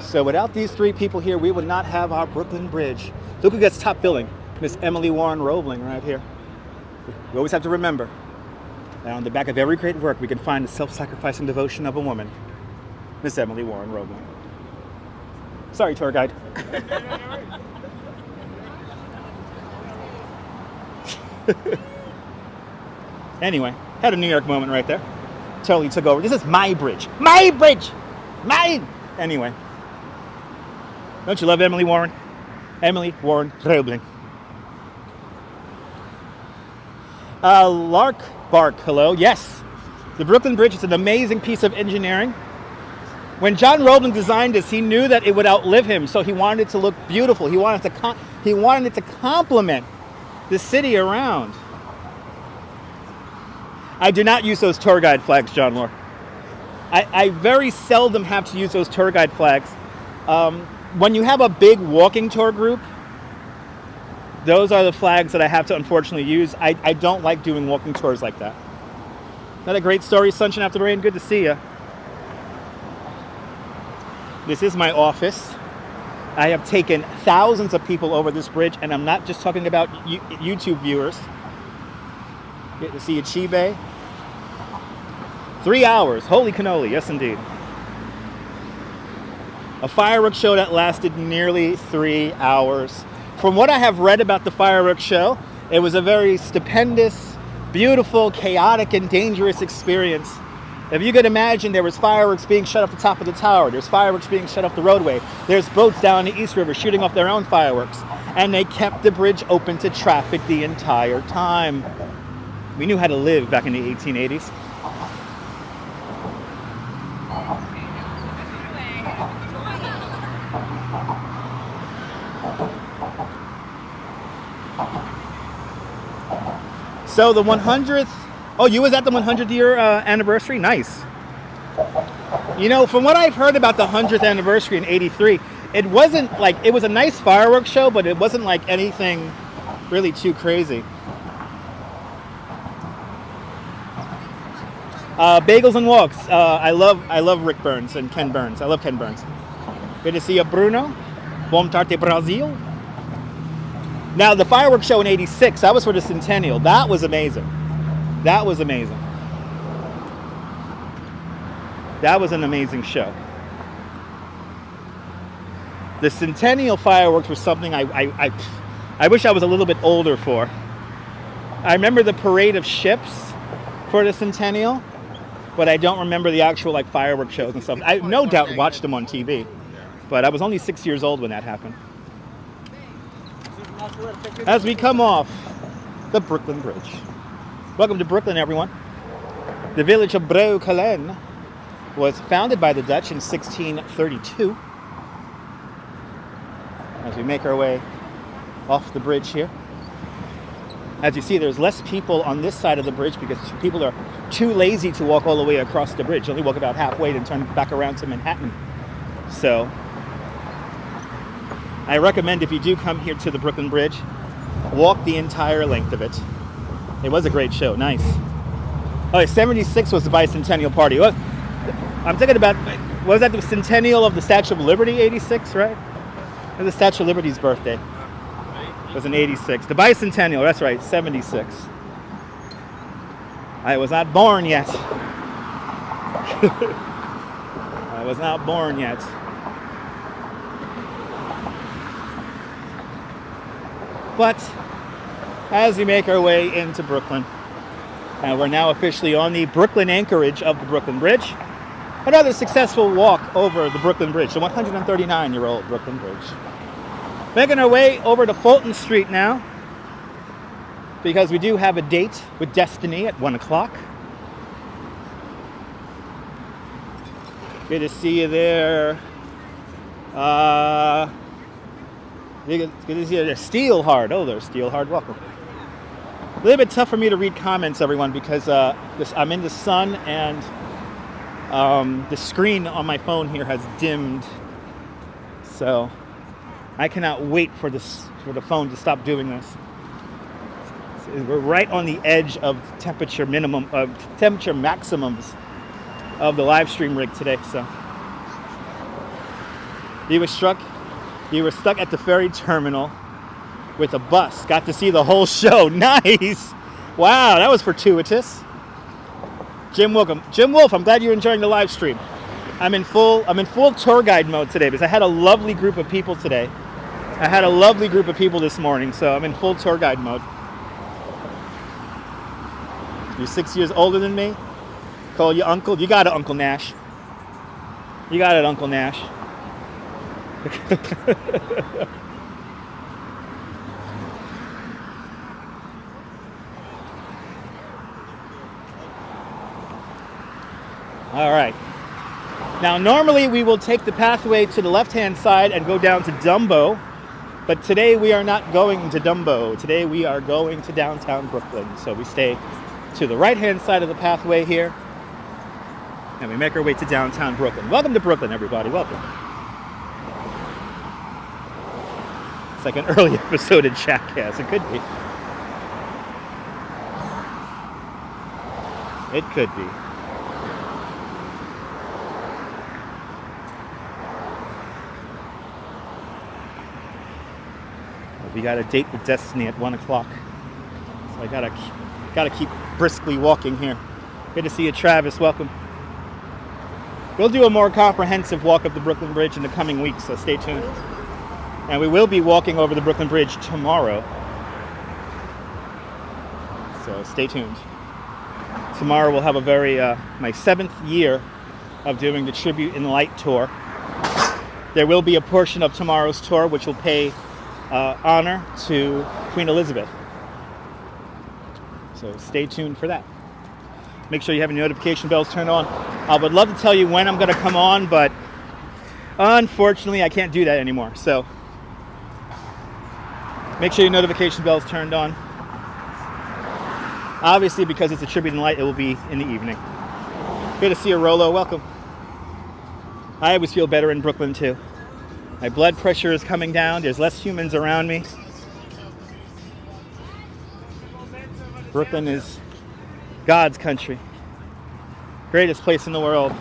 Speaker 1: So without these three people here, we would not have our Brooklyn Bridge. Look who gets top billing, Miss Emily Warren Roebling right here. We always have to remember that on the back of every great work, we can find the self-sacrificing devotion of a woman, Miss Emily Warren Roebling. Sorry, tour guide. Anyway, had a New York moment right there. Totally took over. This is my bridge. My bridge! Mine! Anyway. Don't you love Emily Warren? Emily Warren Roebling. Lark Bark, hello. Yes, the Brooklyn Bridge is an amazing piece of engineering. When John Roebling designed this, he knew that it would outlive him, so he wanted it to look beautiful. He wanted it to complement the city around. I do not use those tour guide flags, John Moore. I very seldom have to use those tour guide flags. When you have a big walking tour group, those are the flags that I have to unfortunately use. I don't like doing walking tours like that. Not a great story, sunshine after the rain. Good to see you. This is my office. I have taken thousands of people over this bridge, and I'm not just talking about YouTube viewers. Get to see Achibe. 3 hours. Holy cannoli. Yes, indeed. A fireworks show that lasted nearly 3 hours. From what I have read about the fireworks show, it was a very stupendous, beautiful, chaotic, and dangerous experience. If you could imagine, there was fireworks being shot off the top of the tower. There's fireworks being shot off the roadway. There's boats down the East River shooting off their own fireworks. And they kept the bridge open to traffic the entire time. We knew how to live back in the 1880s. So the 100th, oh, you was at the 100th year anniversary? Nice. You know, from what I've heard about the 100th anniversary in '83, it wasn't like, it was a nice fireworks show, but it wasn't like anything really too crazy. Bagels and walks. I love Rick Burns and Ken Burns. I love Ken Burns. Good to see you, Bruno. Bom tarde, Brazil. Now, the fireworks show in '86, that was for the centennial. That was amazing. That was amazing. That was an amazing show. The centennial fireworks was something I wish I was a little bit older for. I remember the parade of ships for the centennial, but I don't remember the actual like fireworks shows and stuff. I no doubt watched them on TV, but I was only 6 years old when that happened. As we come off the Brooklyn Bridge. Welcome to Brooklyn, everyone. The village of Breukelen was founded by the Dutch in 1632. As we make our way off the bridge here. As you see, there's less people on this side of the bridge because people are too lazy to walk all the way across the bridge. They only walk about halfway and turn back around to Manhattan. So I recommend if you do come here to the Brooklyn Bridge, walk the entire length of it. It was a great show. Nice. Oh, 76 was the bicentennial party. What? I'm thinking about, was that the centennial of the Statue of Liberty, 86, right? It was the Statue of Liberty's birthday. It was in 86. The bicentennial, that's right, 76. I was not born yet. I was not born yet. But as we make our way into Brooklyn, and we're now officially on the Brooklyn anchorage of the Brooklyn Bridge, another successful walk over the Brooklyn Bridge, the 139-year-old Brooklyn Bridge. Making our way over to Fulton Street now, because we do have a date with Destiny at 1 o'clock. Good to see you there. Good to see you there. Steelhard. Oh, there's Steelhard. Welcome. A little bit tough for me to read comments, everyone, because I'm in the sun and The screen on my phone here has dimmed, so I cannot wait for the phone to stop doing this. We're right on the edge of temperature maximums of the live stream rig today. So you were stuck at the ferry terminal with a bus. Got to see the whole show. Nice. Wow, that was fortuitous. Jim Wolf, I'm glad you're enjoying the live stream. I'm in full tour guide mode today because I had a lovely group of people today. I had a lovely group of people this morning, so I'm in full tour guide mode. You're 6 years older than me? Call you uncle? You got it, Uncle Nash. You got it, Uncle Nash. All right. Now, normally we will take the pathway to the left-hand side and go down to Dumbo, but today we are not going to Dumbo. Today we are going to downtown Brooklyn. So we stay to the right-hand side of the pathway here, and we make our way to downtown Brooklyn. Welcome to Brooklyn, everybody. Welcome. It's like an early episode of Jackass. It could be. It could be. We got a date with Destiny at 1 o'clock. So I gotta keep briskly walking here. Good to see you, Travis. Welcome. We'll do a more comprehensive walk up the Brooklyn Bridge in the coming weeks, so stay tuned. And we will be walking over the Brooklyn Bridge tomorrow. So stay tuned. Tomorrow we'll have a very, my 7th year of doing the Tribute in Light tour. There will be a portion of tomorrow's tour which will pay honor to Queen Elizabeth. So stay tuned for that. Make sure you have your notification bells turned on. I would love to tell you when I'm going to come on, but unfortunately I can't do that anymore. So make sure your notification bells turned on. Obviously, because it's a Tribute in Light, it will be in the evening. Good to see you, Rolo. Welcome. I always feel better in Brooklyn too. My blood pressure is coming down. There's less humans around me. Brooklyn is God's country. Greatest place in the world.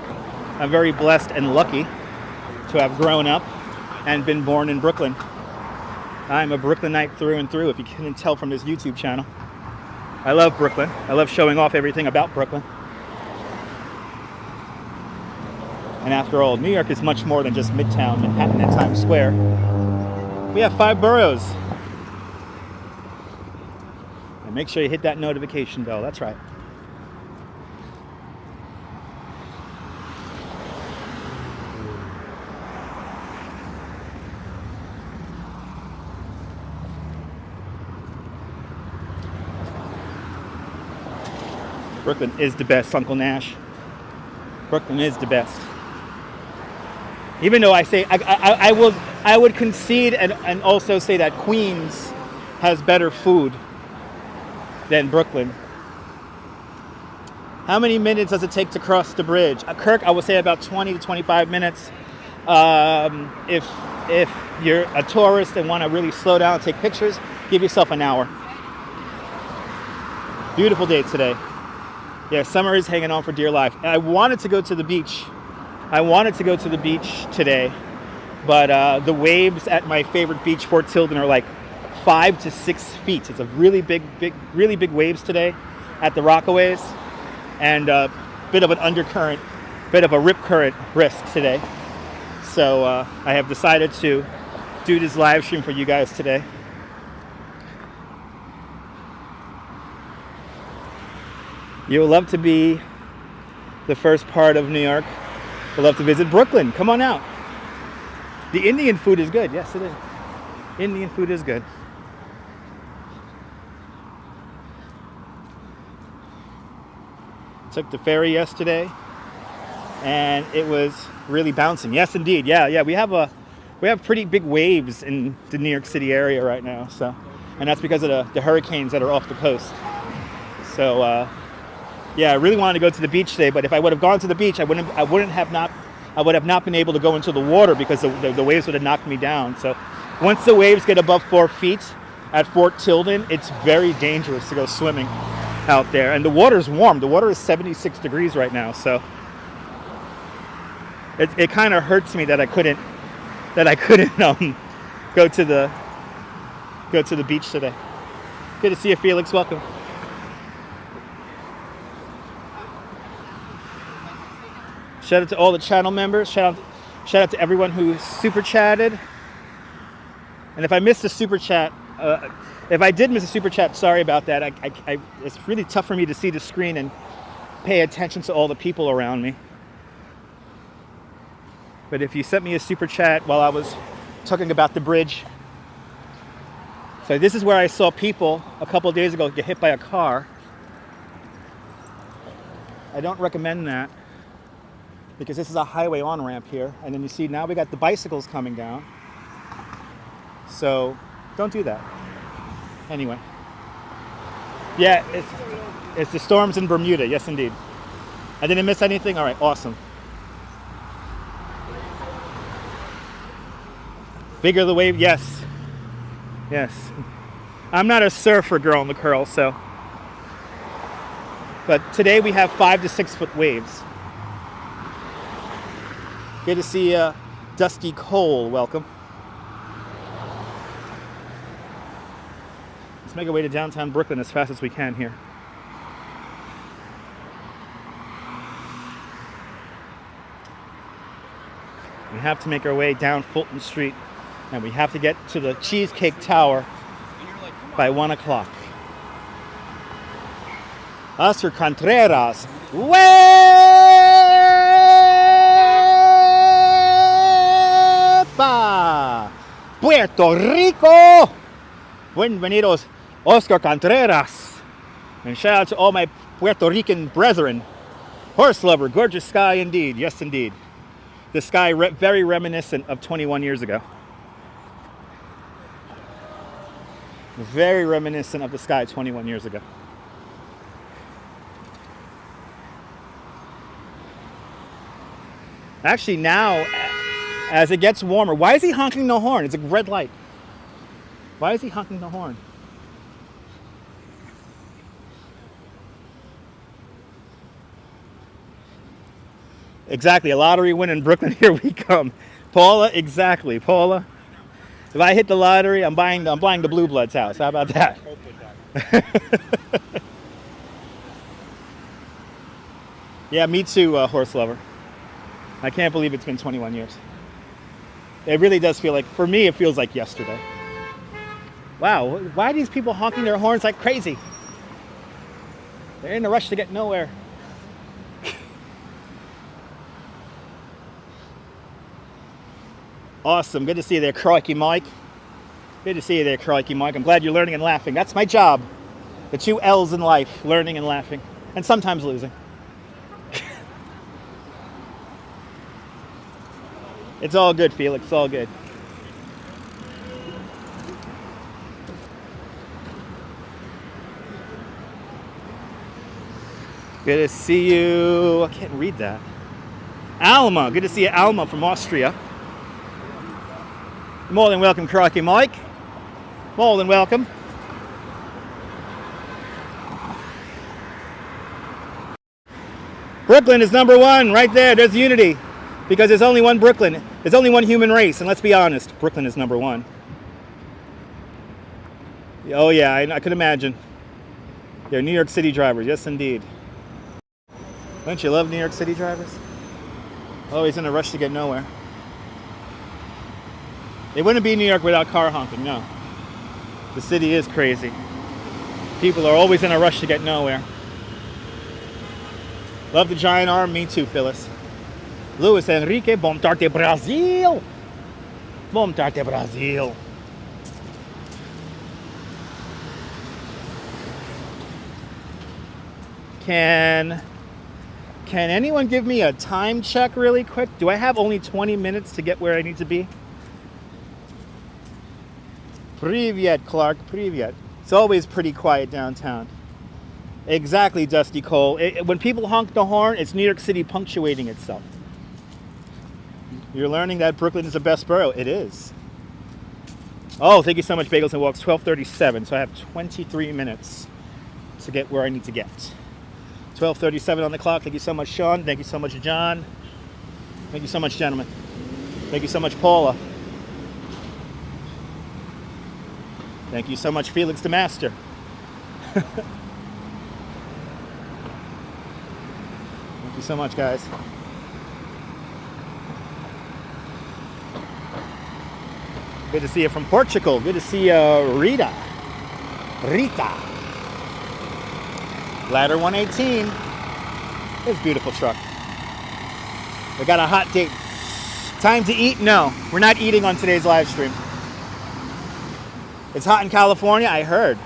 Speaker 1: I'm very blessed and lucky to have grown up and been born in Brooklyn. I'm a Brooklynite through and through, if you couldn't tell from this YouTube channel. I love Brooklyn. I love showing off everything about Brooklyn. And after all, New York is much more than just Midtown Manhattan and Times Square. We have 5 boroughs. And make sure you hit that notification bell. That's right. Brooklyn is the best, Uncle Nash. Brooklyn is the best. Even though I say I would concede and also say that Queens has better food than Brooklyn. How many minutes does it take to cross the bridge? Kirk, I would say about 20 to 25 minutes. If you're a tourist and want to really slow down and take pictures, give yourself an hour. Beautiful day today. Yeah, summer is hanging on for dear life. I wanted to go to the beach. Today, but the waves at my favorite beach, Fort Tilden, are like 5 to 6 feet. It's a really big waves today at the Rockaways, and a bit of an undercurrent, bit of a rip current risk today. So I have decided to do this live stream for you guys today. You'll love to be the first part of New York. We'll love to visit Brooklyn. Come on out. The Indian food is good. Yes, it is. Indian food is good. Took the ferry yesterday, and it was really bouncing. Yes, indeed. Yeah. We have pretty big waves in the New York City area right now. So, and that's because of the hurricanes that are off the coast. So Yeah, I really wanted to go to the beach today, but if I would have gone to the beach, I would have not been able to go into the water because the waves would have knocked me down. So once the waves get above 4 feet at Fort Tilden, it's very dangerous to go swimming out there. And the water's warm. The water is 76 degrees right now, so it kind of hurts me that I couldn't go to the beach today. Good to see you, Felix. Welcome. Shout out to all the channel members. Shout out to everyone who super chatted. And if I missed a super chat, if I did miss a super chat, sorry about that. It's really tough for me to see the screen and pay attention to all the people around me. But if you sent me a super chat while I was talking about the bridge. So this is where I saw people a couple of days ago get hit by a car. I don't recommend that, because this is a highway on-ramp here. And then you see now we got the bicycles coming down. So don't do that. Anyway. Yeah, it's the storms in Bermuda. Yes, indeed. I didn't miss anything? All right, awesome. Bigger the wave? Yes. Yes. I'm not a surfer girl in the curl, so. But today we have 5 to 6 foot waves. Good to see Dusty Cole. Welcome. Let's make our way to downtown Brooklyn as fast as we can here. We have to make our way down Fulton Street, and we have to get to the Cheesecake Tower by 1 o'clock. Oscar Contreras. Wepa! Puerto Rico! Bienvenidos, Oscar Contreras. And shout out to all my Puerto Rican brethren. Horse lover, gorgeous sky indeed. Yes, indeed. The sky very reminiscent of 21 years ago. Very reminiscent of the sky 21 years ago. Actually, now, as it gets warmer, why is he honking the horn? It's a red light. Why is he honking the horn? Exactly, a lottery win in Brooklyn. Here we come. Paula, exactly. Paula, if I hit the lottery, I'm buying the Blue Bloods house. How about that? Yeah, me too, horse lover. I can't believe it's been 21 years. It really does feel like, for me, it feels like yesterday. Wow, why are these people honking their horns like crazy? They're in a rush to get nowhere. Awesome, good to see you there, Crikey Mike. Good to see you there, Crikey Mike. I'm glad you're learning and laughing. That's my job. The 2 L's in life, learning and laughing. And sometimes losing. It's all good, Felix, it's all good. Good to see you. I can't read that. Alma, good to see you, Alma from Austria. More than welcome, Crikey Mike. More than welcome. Brooklyn is #1, right there. There's unity. Because there's only one Brooklyn. There's only one human race, and let's be honest, Brooklyn is #1. Oh yeah, I could imagine. They're New York City drivers, yes indeed. Don't you love New York City drivers? Always in a rush to get nowhere. It wouldn't be New York without car honking, no. The city is crazy. People are always in a rush to get nowhere. Love the giant arm, me too, Phyllis. Luis Enrique, bom tarde Brazil. Bom tarde Brazil. Can anyone give me a time check really quick? Do I have only 20 minutes to get where I need to be? Привет, Clark, привет. It's always pretty quiet downtown. Exactly, Dusty Cole. When people honk the horn, it's New York City punctuating itself. You're learning that Brooklyn is the best borough. It is. Oh, thank you so much, Bagels and Walks. 12:37, so I have 23 minutes to get where I need to get. 12:37 on the clock. Thank you so much, Sean. Thank you so much, John. Thank you so much, gentlemen. Thank you so much, Paula. Thank you so much, Felix the Master. Thank you so much, guys. Good to see you from Portugal. Good to see you, Rita. Ladder 118. This beautiful truck. We got a hot date. Time to eat? No, we're not eating on today's live stream. It's hot in California, I heard.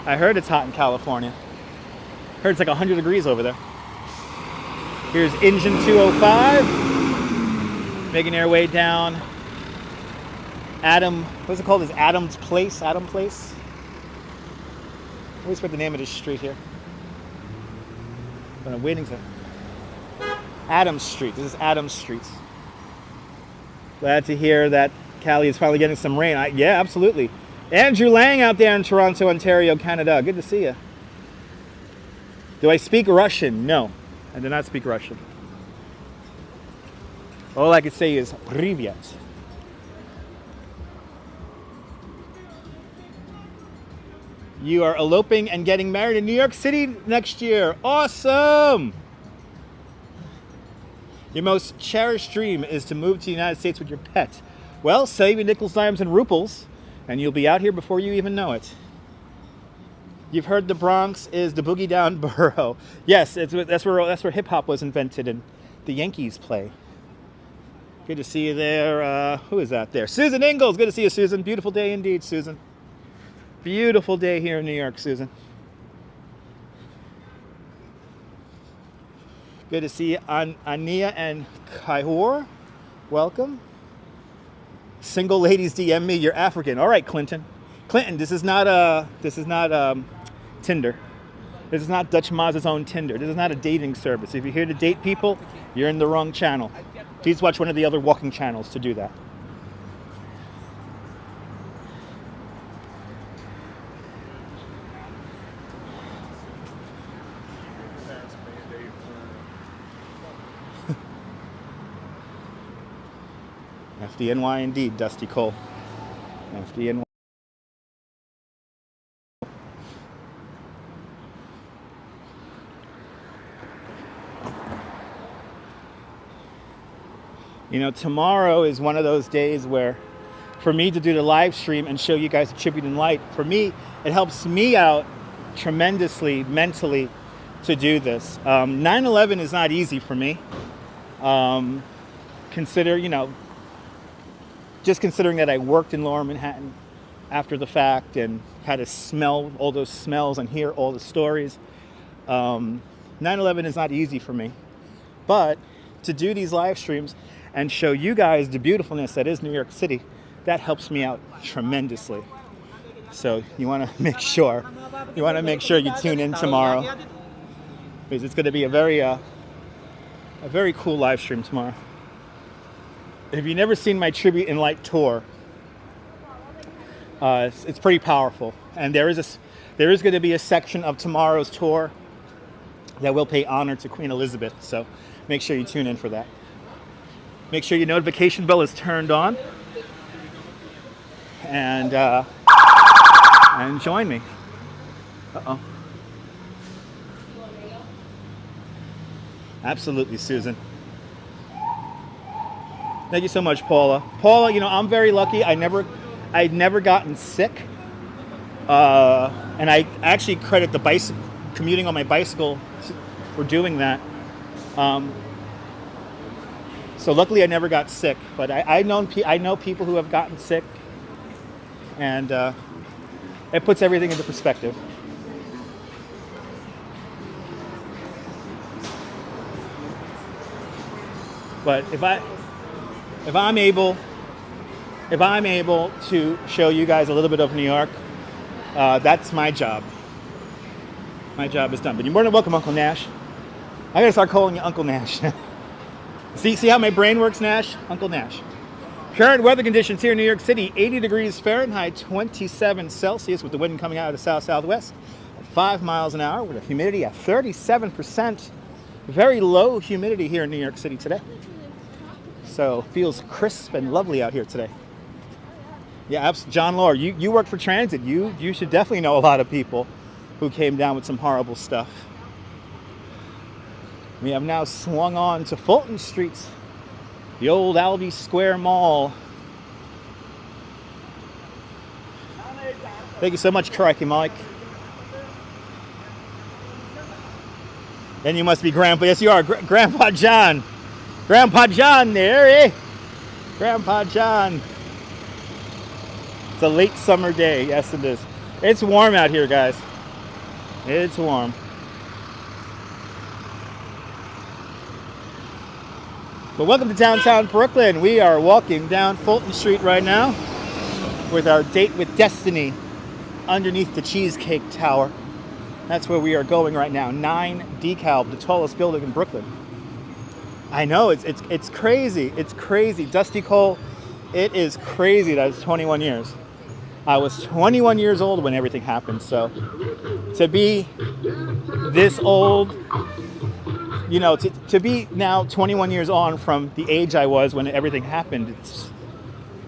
Speaker 1: I heard it's hot in California. Heard it's like 100 degrees over there. Here's engine 205. Making their way down. Adam, what's it called? Is Adam's Place? Adam Place? I always forget the name of this street here. But I'm waiting to. Adams Street. This is Adams Street. Glad to hear that Cali is finally getting some rain. Yeah, absolutely. Andrew Lang out there in Toronto, Ontario, Canada. Good to see you. Do I speak Russian? No, I do not speak Russian. All I can say is Privyet. You are eloping and getting married in New York City next year. Awesome! Your most cherished dream is to move to the United States with your pet. Well, save your nickels, dimes, and ruples, and you'll be out here before you even know it. You've heard the Bronx is the boogie down borough. Yes, that's where hip hop was invented and the Yankees play. Good to see you there. Who is that there? Susan Ingalls. Good to see you, Susan. Beautiful day indeed, Susan. Beautiful day here in New York, Susan. Good to see Ania and Kaihor. Welcome. Single ladies DM me. You're African. All right, Clinton. Clinton, this is not Tinder. This is not Dutch Maz's own Tinder. This is not a dating service. If you're here to date people, you're in the wrong channel. Please watch one of the other walking channels to do that. FDNY indeed, Dusty Cole. FDNY. You know, tomorrow is one of those days where, for me to do the live stream and show you guys a tribute in light, for me, it helps me out tremendously mentally to do this. 9/11 is not easy for me. Just considering that I worked in Lower Manhattan after the fact and had to smell all those smells and hear all the stories. 9/11 is not easy for me. But to do these live streams and show you guys the beautifulness that is New York City, that helps me out tremendously. So you want to make sure you tune in tomorrow, because it's going to be a very cool live stream tomorrow. If you've never seen my Tribute in Light tour, it's pretty powerful. And there is going to be a section of tomorrow's tour that will pay honor to Queen Elizabeth. So make sure you tune in for that. Make sure your notification bell is turned on, and join me. Uh-oh. Absolutely, Susan. Thank you so much, Paula. Paula, you know, I'm very lucky. I'd never gotten sick. And I actually credit the commuting on my bicycle for doing that. So luckily I never got sick, but I know people who have gotten sick, and it puts everything into perspective. But if I'm able to show you guys a little bit of New York, that's my job. My job is done. But you're more than welcome, Uncle Nash. I gotta start calling you Uncle Nash. See how my brain works, Nash? Uncle Nash. Current weather conditions here in New York City, 80 degrees Fahrenheit, 27 Celsius, with the wind coming out of the south-southwest at 5 miles an hour, with a humidity at 37%. Very low humidity here in New York City today. So feels crisp and lovely out here today. Yeah, John Law, you work for transit. You should definitely know a lot of people who came down with some horrible stuff. We have now swung on to Fulton Street, the old Albee Square Mall. Thank you so much, Crikey Mike. Then you must be Grandpa. Yes, you are. Grandpa John. Grandpa John there, eh? Grandpa John. It's a late summer day. Yes, it is. It's warm out here, guys. It's warm. But welcome to downtown Brooklyn. We are walking down Fulton Street right now with our date with Destiny underneath the Cheesecake Tower. That's where we are going right now. 9 DeKalb, the tallest building in Brooklyn. I know, it's crazy. It's crazy. Dusty Cole, it is crazy that it's 21 years. I was 21 years old when everything happened, so to be this old, you know, to be now 21 years on from the age I was when everything happened, it's,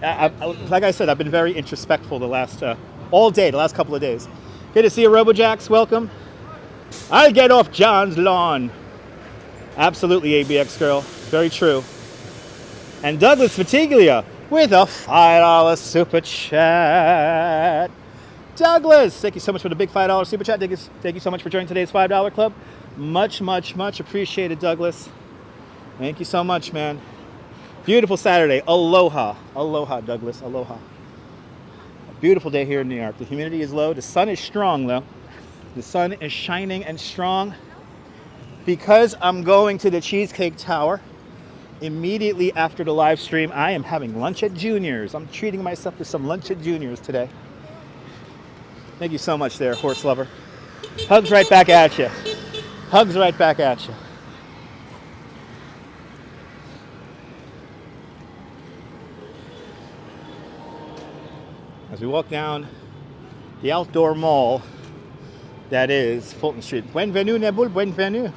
Speaker 1: like I said, I've been very introspectful the last, all day, the last couple of days. Good to see you, RoboJax, welcome. I'll get off John's lawn. Absolutely, ABX girl, very true. And Douglas Fatiglia with a $5 super chat. Douglas, thank you so much for the big $5 super chat. Thank you so much for joining today's $5 club. Much, much, much appreciated, Douglas. Thank you so much, man. Beautiful Saturday. Aloha. Aloha, Douglas. Aloha. A beautiful day here in New York. The humidity is low. The sun is strong, though. The sun is shining and strong. Because I'm going to the Cheesecake Tower immediately after the live stream, I am having lunch at Junior's. I'm treating myself to some lunch at Junior's today. Thank you so much there, horse lover. Hugs right back at you. Hugs right back at you. As we walk down the outdoor mall that is Fulton Street. Bienvenue, Nebul, bienvenue.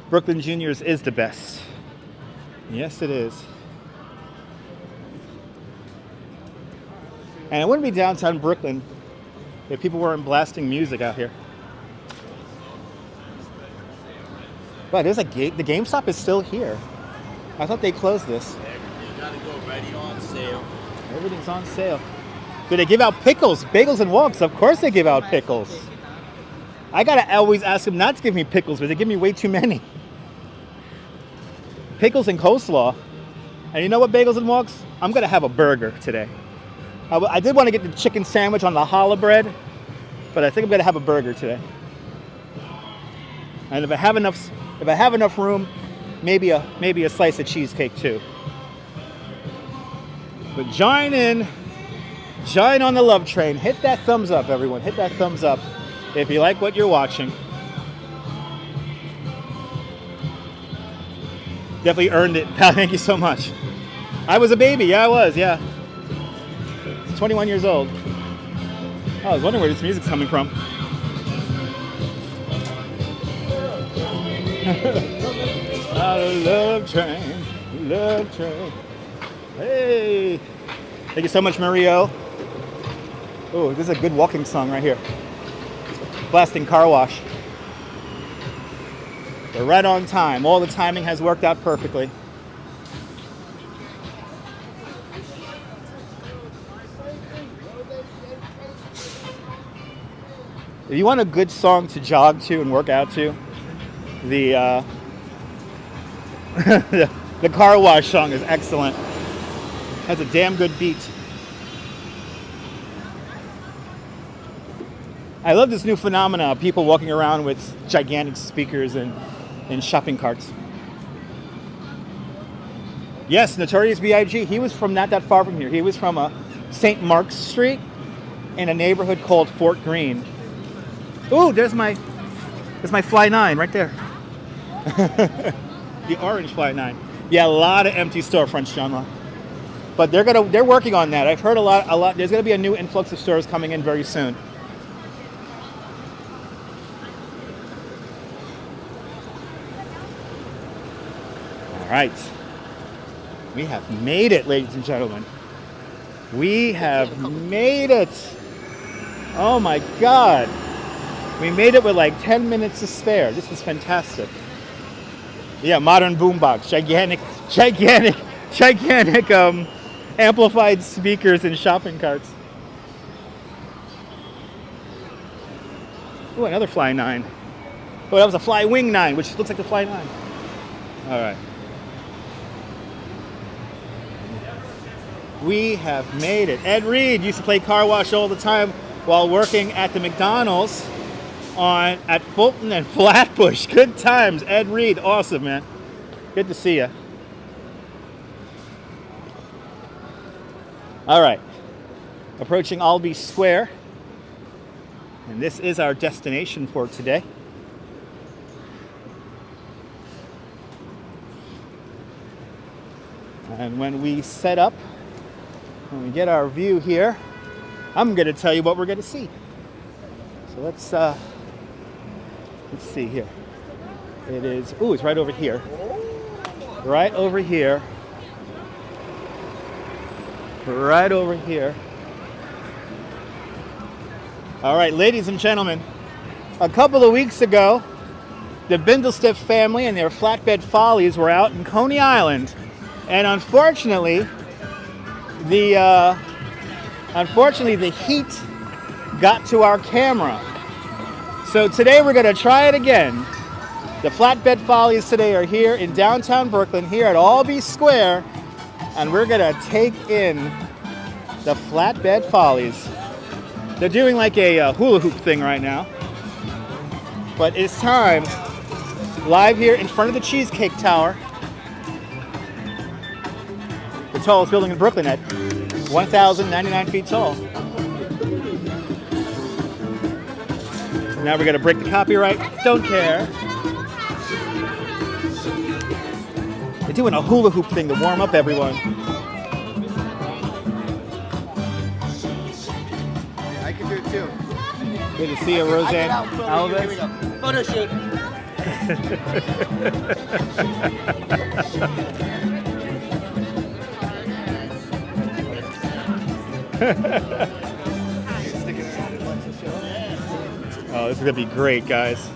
Speaker 1: Brooklyn Juniors is the best. Yes, it is. And it wouldn't be downtown Brooklyn if people weren't blasting music out here. But there's a gate. The GameStop is still here. I thought they closed this.
Speaker 4: Everything gotta go ready on sale.
Speaker 1: Everything's on sale. Do they give out pickles, bagels, and wogs? Of course they give out pickles. I gotta always ask them not to give me pickles, but they give me way too many. Pickles and coleslaw. And you know what, bagels and wogs? I'm gonna have a burger today. I did want to get the chicken sandwich on the challah bread, but I think I'm gonna have a burger today. And if I have enough room, maybe a slice of cheesecake too. But join on the love train. Hit that thumbs up, everyone. Hit that thumbs up if you like what you're watching. Definitely earned it, pal. Thank you so much. I was a baby. Yeah, I was. Yeah. 21 years old. I was wondering where this music's coming from. Love train, love train. Hey. Thank you so much, Mario. Oh, this is a good walking song right here. Blasting Car Wash. We're right on time. All the timing has worked out perfectly. If you want a good song to jog to and work out to, the the Car Wash song is excellent. Has a damn good beat. I love this new phenomena of people walking around with gigantic speakers and shopping carts. Yes, Notorious B.I.G. He was from not that far from here. He was from St. Mark's Street in a neighborhood called Fort Greene. Ooh, there's my There's my Fly 9 right there. The orange Fly 9. Yeah, a lot of empty storefronts, John. But they're working on that. I've heard a lot. There's gonna be a new influx of stores coming in very soon. All right. We have made it, ladies and gentlemen. We have made it. Oh my God. We made it with like 10 minutes to spare. This is fantastic. Yeah, modern boombox, gigantic amplified speakers and shopping carts. Oh, another Fly 9. Oh, that was a Fly Wing 9, which looks like the Fly 9. All right. We have made it. Ed Reed used to play car wash all the time while working at the McDonald's at Fulton and Flatbush. Good times. Ed Reed, awesome, man. Good to see you. All right, approaching Albee Square, and this is our destination for today. And when we set up, when we get our view here, I'm going to tell you what we're going to see. So let's see here. It is, ooh, it's right over here. Right over here. Right over here. All right, ladies and gentlemen, a couple of weeks ago, the Bindlestiff family and their flatbed follies were out in Coney Island, and unfortunately, the heat got to our camera. So today we're going to try it again. The flatbed follies today are here in downtown Brooklyn, here at Albee Square, and we're going to take in the flatbed follies. They're doing like a hula hoop thing right now. But it's time, live here in front of the Cheesecake Tower, the tallest building in Brooklyn at 1,099 feet tall. Now we're going to break the copyright. Don't care. They're doing a hula hoop thing to warm up everyone.
Speaker 5: I can do it too.
Speaker 1: Good to see you, Roseanne Alves.
Speaker 5: Here we go. Photo shoot.
Speaker 1: Oh, this is going to be great, guys.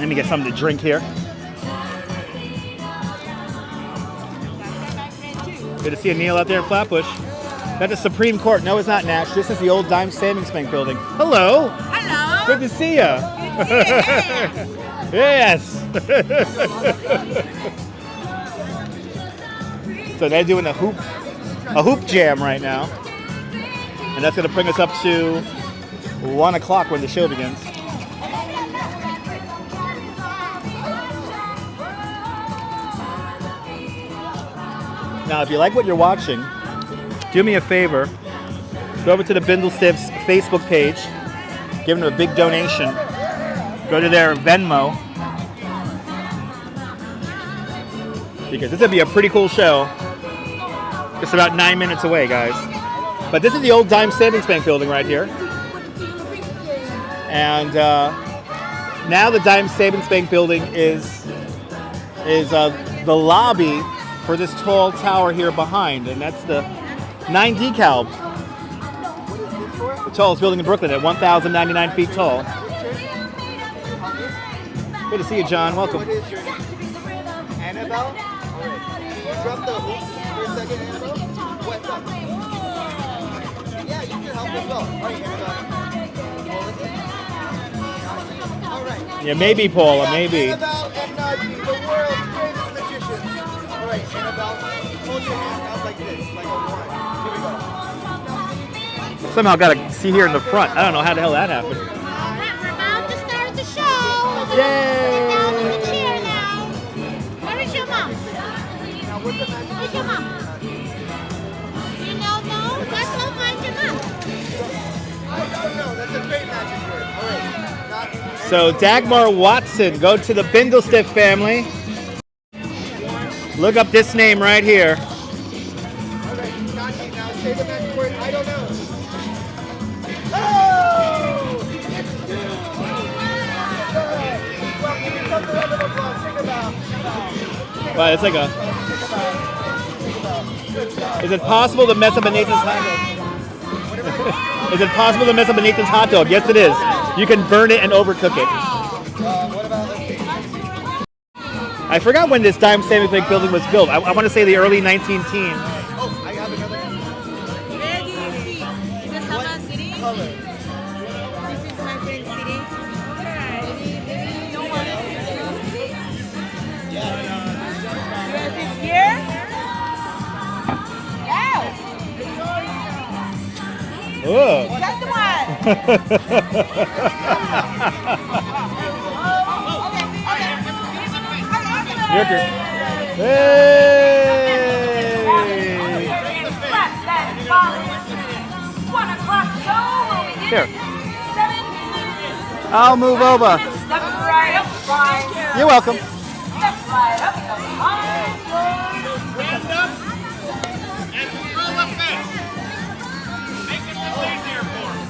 Speaker 1: Let me get something to drink here. Good to see you, Neil, out there in Flatbush. That's the Supreme Court. No, it's not Nash. This is the old Dime Savings Bank building. Hello.
Speaker 6: Hello.
Speaker 1: Good to see you. Yes. So they're doing a hoop jam right now, and that's going to bring us up to 1 o'clock when the show begins. Now, if you like what you're watching, do me a favor. Go over to the Bindlestiff's Facebook page. Give them a big donation. Go to their Venmo. Because this is going to be a pretty cool show. Just about 9 minutes away, guys. But this is the old Dime Savings Bank building right here. And now the Dime Savings Bank building is the lobby for this tall tower here behind, and that's the 9 decal. The tallest building in Brooklyn at 1,099 feet tall. Good to see you, John. Welcome.
Speaker 5: What is your name? Annabelle? All right. Drop the hoop for a second, Annabelle. What's up? Yeah, you can help as well. All right, Annabelle. All right.
Speaker 1: Yeah, maybe, Paula, maybe.
Speaker 5: Annabelle and Najee, the world's greatest magicians. All right, Annabelle, hold your hand out like this, like a one. Here we go.
Speaker 1: Somehow got to see here in the front. I don't know how the hell that happened.
Speaker 6: We're about to start the show.
Speaker 1: Yay!
Speaker 6: Sit down in the chair now. Where is your mom?
Speaker 5: what's the magic
Speaker 6: Where's your mom? You know, no? Let's go find your mom.
Speaker 5: I don't know. That's a great magic word. All right. Not
Speaker 1: So Dagmar Watson, go to the Bindlestiff family. Look up this name right here.
Speaker 5: all right. Not you now. Say the magic word. I don't know. Oh! It's you. Well, give yourself a round of applause. Think about.
Speaker 1: Wow, it's like a. Is it possible to mess up a Nathan's hot dog? Is it possible to mess up a Nathan's hot dog? Yes, it is. You can burn it and overcook it.
Speaker 5: What about, let's see.
Speaker 1: I forgot when this Dime Sammy Fake building was built. I want to say the early 19 teens.
Speaker 5: Oh, I have another one.
Speaker 6: Where do you see? Is this Sama City?
Speaker 5: Color.
Speaker 6: This is my friend's city. No one. Yes, it's here. Yeah.
Speaker 1: Ugh.
Speaker 6: That's the one.
Speaker 1: Your turn. Hey! Here. I'll move over.
Speaker 6: Step right up, fine.
Speaker 1: You're welcome.
Speaker 6: Step right up, fine.
Speaker 4: Stand up and throw the fist. Make it a little easier for him.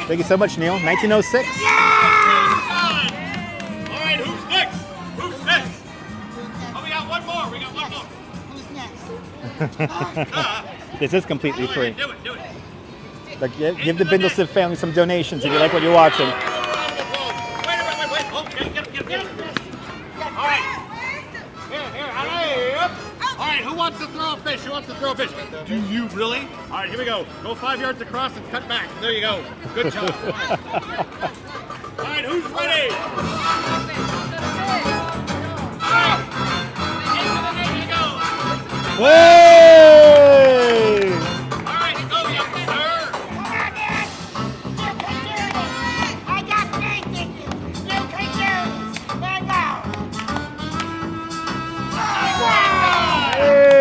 Speaker 1: Thank you so much, Neil. 1906.
Speaker 4: All right, who's next? Who's next? Oh, we got one more. We got one more.
Speaker 1: This is completely
Speaker 4: Do
Speaker 1: free.
Speaker 4: it, do it, do it.
Speaker 1: But give the Bindlestiff family some donations if you like what you're watching.
Speaker 4: Wait. Oh, get him. All right. Here, hurry up. All right, who wants to throw a fish? Do you really? All right, here we go. Go 5 yards across and cut back. There you go. Good job. All right, who's ready? All right. Into the net you go.
Speaker 1: Hey!
Speaker 4: All right, go, young sir.
Speaker 6: I got faith in you. You can do it. There you go.
Speaker 1: Hey!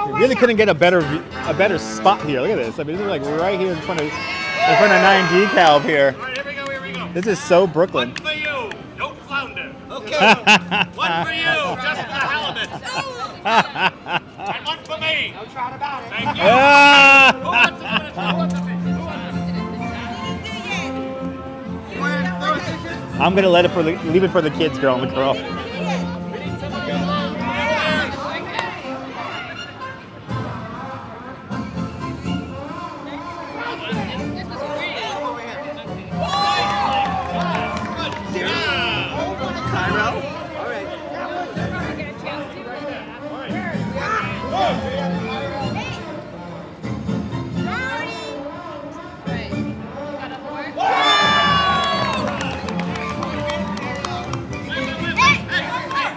Speaker 1: You really couldn't get a better spot here. Look at this. I mean, this is like right here in front of 9 decal here.
Speaker 4: All right, here we go.
Speaker 1: This is so Brooklyn.
Speaker 4: One for you. Don't flounder.
Speaker 5: Okay.
Speaker 4: One for you, just for the halibut. And one for me.
Speaker 5: No trouble about it.
Speaker 4: Thank you.
Speaker 1: Ah!
Speaker 4: Who wants a fish?
Speaker 1: I'm gonna leave it for the kids, girl.
Speaker 5: Cairo. All right.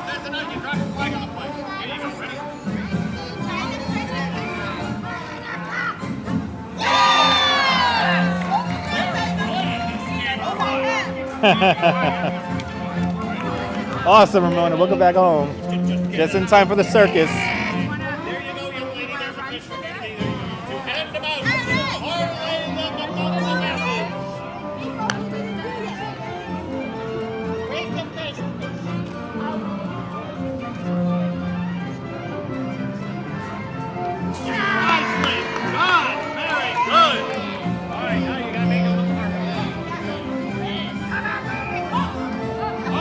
Speaker 4: There's another. You dropped the flag on the plate. Here you go. Ready?
Speaker 1: Awesome, Ramona. Welcome back home. Just in time for the circus.
Speaker 4: There you go, young lady. There's a fish for you. To hand them out. Parlay them among the masses.
Speaker 6: Where's the fish?
Speaker 4: Nicely done. Very good. All right, now you gotta make it look hard. Oh,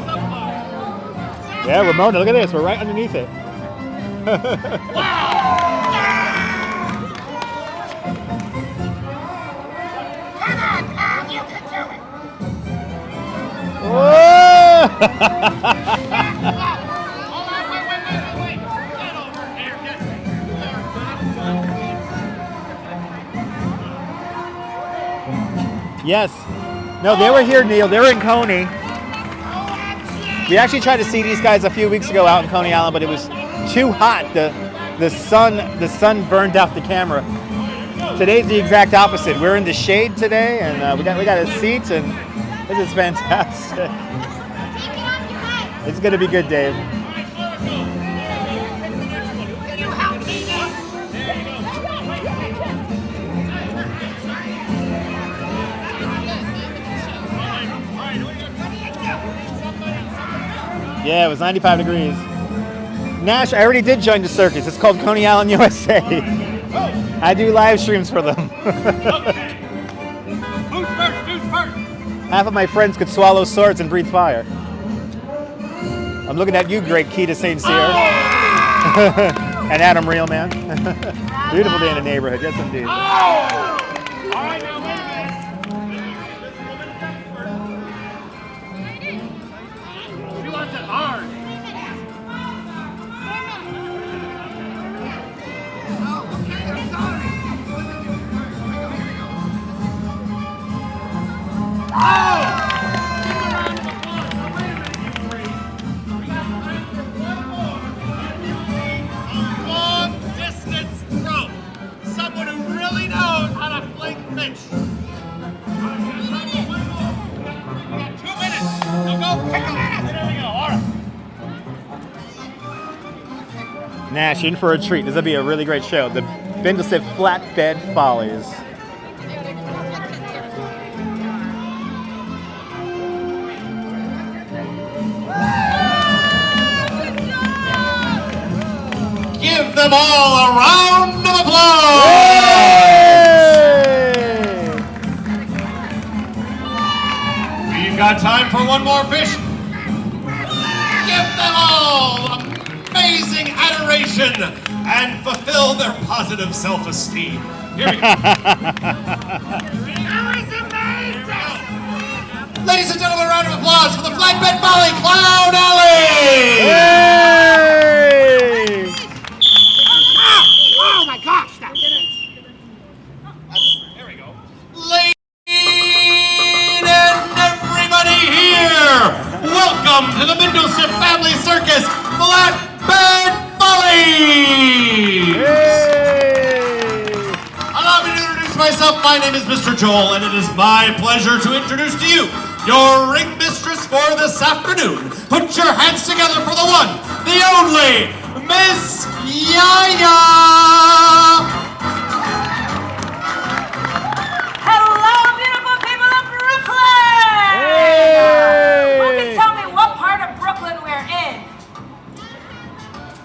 Speaker 4: so close.
Speaker 1: Yeah, Ramona, look at this. We're right underneath it. Whoa!
Speaker 4: Hold on, wait. Get over here.
Speaker 1: Yes. No, they were here, Neil. They were in Coney. We actually tried to see these guys a few weeks ago out in Coney Island, but it was too hot. The sun burned out the camera. Today's the exact opposite. We're in the shade today, and we got a seat, and this is fantastic. It's gonna be good, Dave. Yeah, it was 95 degrees. Nash, I already did join the circus. It's called Coney Island, USA. I do live streams for them.
Speaker 4: Okay. Who's first? Who's first?
Speaker 1: Half of my friends could swallow swords and breathe fire. I'm looking at you, great Keita St. Cyr. And Adam Reelman. Beautiful day in the neighborhood, yes indeed.
Speaker 4: All right, now wait a minute. She wants it hard. Long distance throw. Someone who really knows how to fling fish. We got 2 minutes. Now go pick 'em. There we go. All right.
Speaker 1: Nash, in for a treat. This will be a really great show. The Bindlestead Flatbed Follies.
Speaker 4: Give them all a round of applause. We've got time for one more fish. Give them all amazing adoration and fulfill their positive self-esteem. Here we go.
Speaker 6: That was amazing!
Speaker 4: Ladies and gentlemen, a round of applause for the Flatbed Volley Clown Alley!
Speaker 1: Yay!
Speaker 6: Oh my gosh, that was it.
Speaker 4: There we go. Ladies and everybody here, welcome to the Bindlestead Family Circus Flatbed Volley! Allow me to introduce myself. My name is Mr. Joel, and it is my pleasure to introduce to you your ring mistress for this afternoon. Put your hands together for the one, the only, Miss Yaya!
Speaker 7: Hello, beautiful people of Brooklyn! Who can tell me what part of Brooklyn we're in?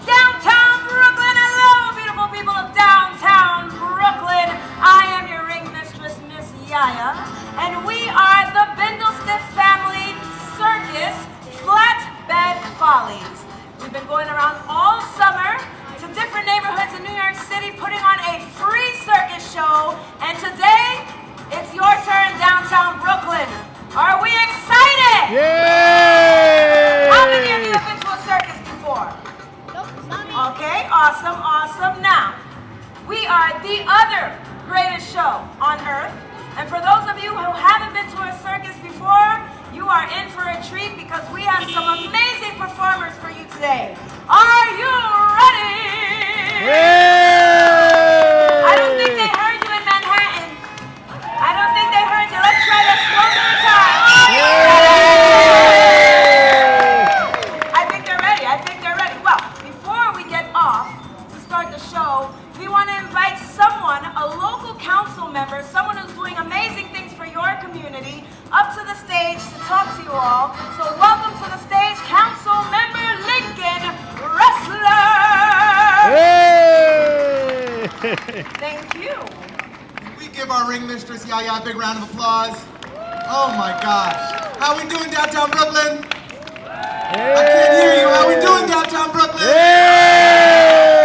Speaker 7: Downtown Brooklyn! Hello, beautiful people of downtown Brooklyn! I am your ring mistress, Miss Yaya, and we are the Bindlestead Family Circus Flatbed Follies. We've been going around all summer to different neighborhoods in New York City putting on a free circus show, and today it's your turn downtown Brooklyn. Are we excited?
Speaker 1: Yay!
Speaker 7: How many of you have been to a circus before? Okay, awesome, awesome. Now, we are the other greatest show on earth, and for those of you who haven't been to a circus before, you are in for a treat because we have some amazing performers for you today. Are you ready?
Speaker 1: Yay!
Speaker 7: I don't think they heard you in Manhattan. I don't think they heard you. Let's try this one more time. I think they're ready. I think they're ready. Well, before we get off to start the show, we want to invite someone, a local council member, someone who's doing amazing things for your community, up to the stage to talk to you all. So welcome to the stage, Council Member Lincoln Wrestler.
Speaker 1: Yay!
Speaker 7: Thank you.
Speaker 5: Can we give our ring mistress Yaya a big round of applause? Oh my gosh. How we doing downtown Brooklyn? I can't hear you. How we doing downtown Brooklyn?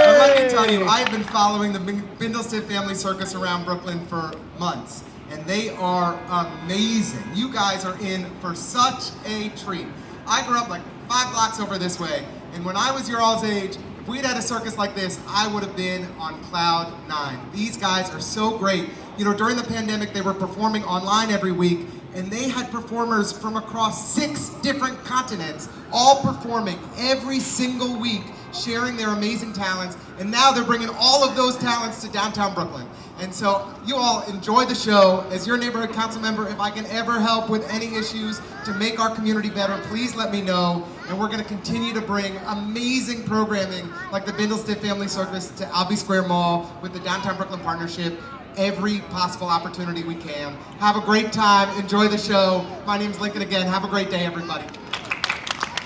Speaker 5: Well, let me tell you, I've been following the Bindlestead Family Circus around Brooklyn for months, and they are amazing. You guys are in for such a treat. I grew up like 5 blocks over this way, and when I was your all's age, if we'd had a circus like this, I would have been on cloud 9. These guys are so great. You know, during the pandemic, they were performing online every week, and they had performers from across 6 different continents, all performing every single week, sharing their amazing talents And now they're bringing all of those talents to downtown Brooklyn. And so you all enjoy the show. As your neighborhood council member, if I can ever help with any issues to make our community better, please let me know. And we're going to continue to bring amazing programming like the Bindlestiff Family Circus to Albee Square Mall with the Downtown Brooklyn Partnership every possible opportunity we can. Have a great time. Enjoy the show. My name's Lincoln again. Have a great day, everybody.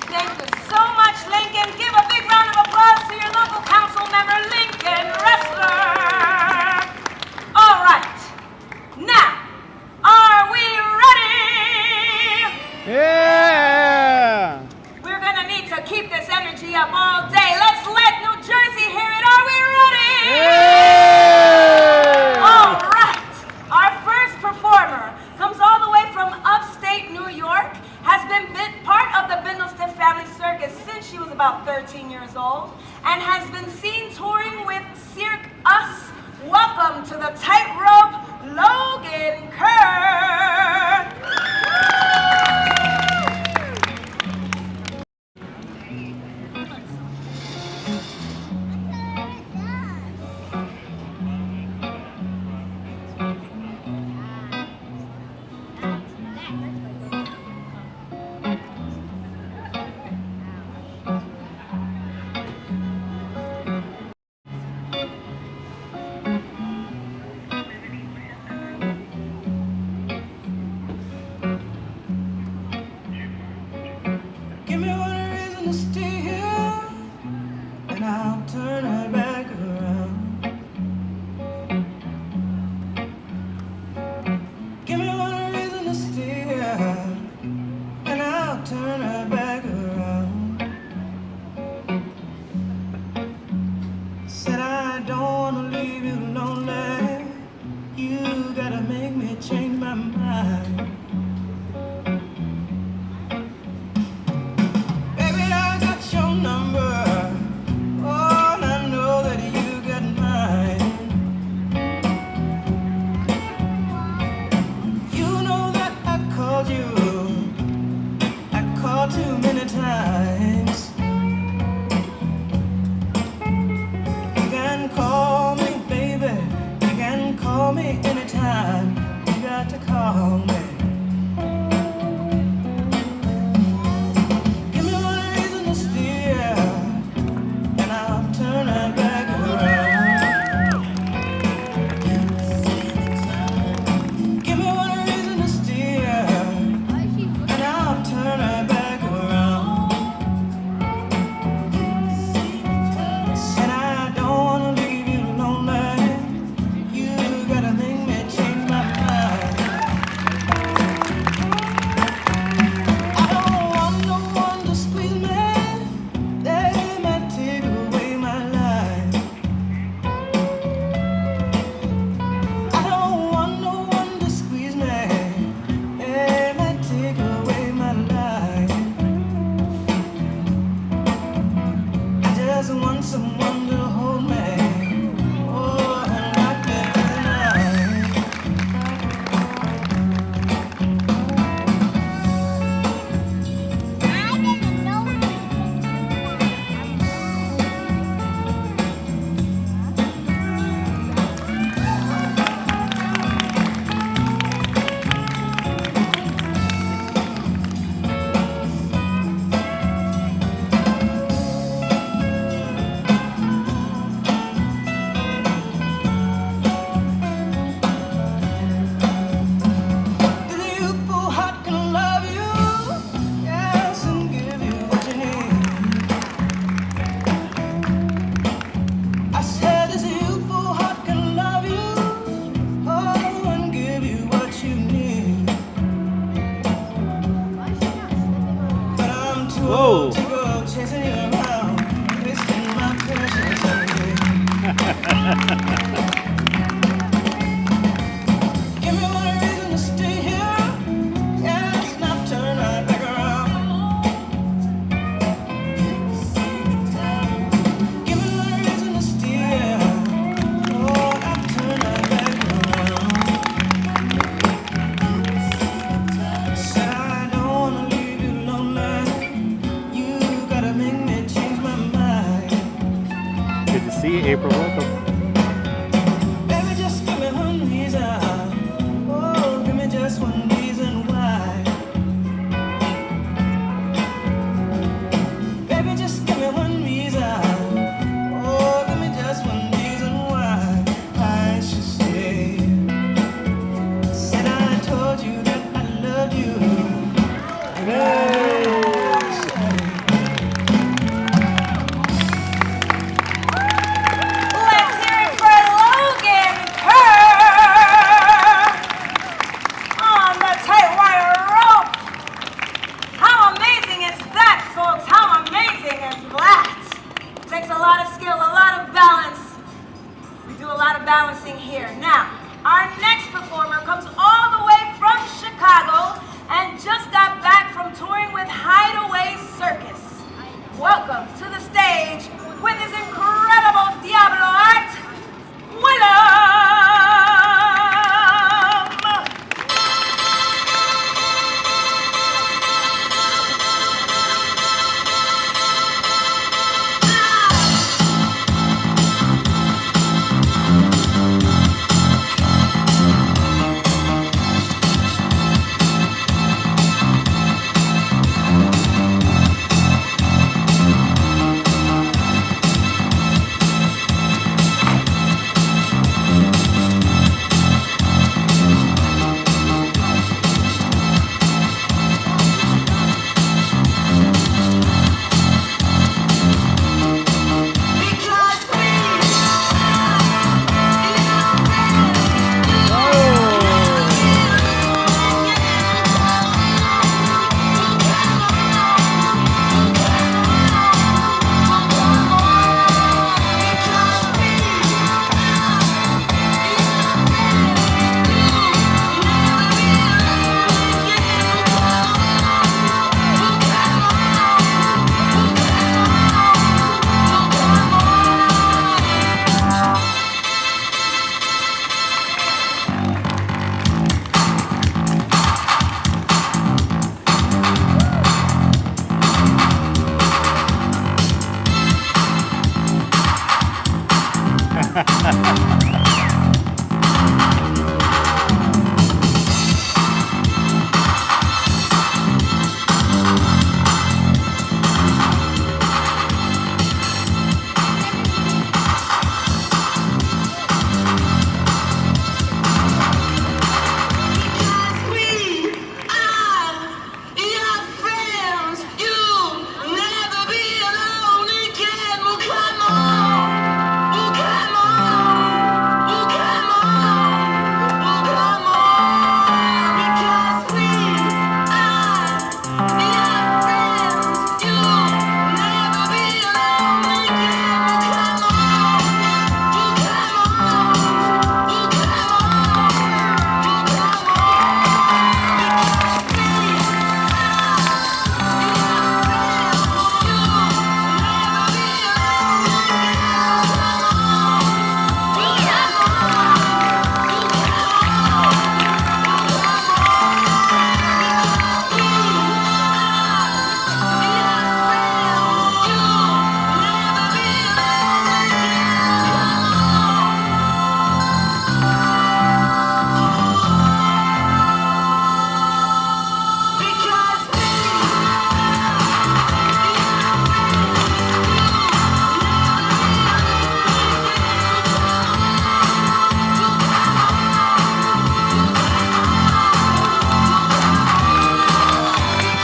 Speaker 7: Thank you so much, Lincoln. Give a big round of applause to your local council member, Lincoln Ressler. All right. Now, are we ready?
Speaker 1: Yeah!
Speaker 7: We're going to need to keep this energy up all day. Let's let New Jersey hear it. Are we ready?
Speaker 1: Yeah!
Speaker 7: All right. Our first performer comes all the way from upstate New York, has been part of the Bindlestiff Family Circus since she was about 13 years old, and has been seen touring with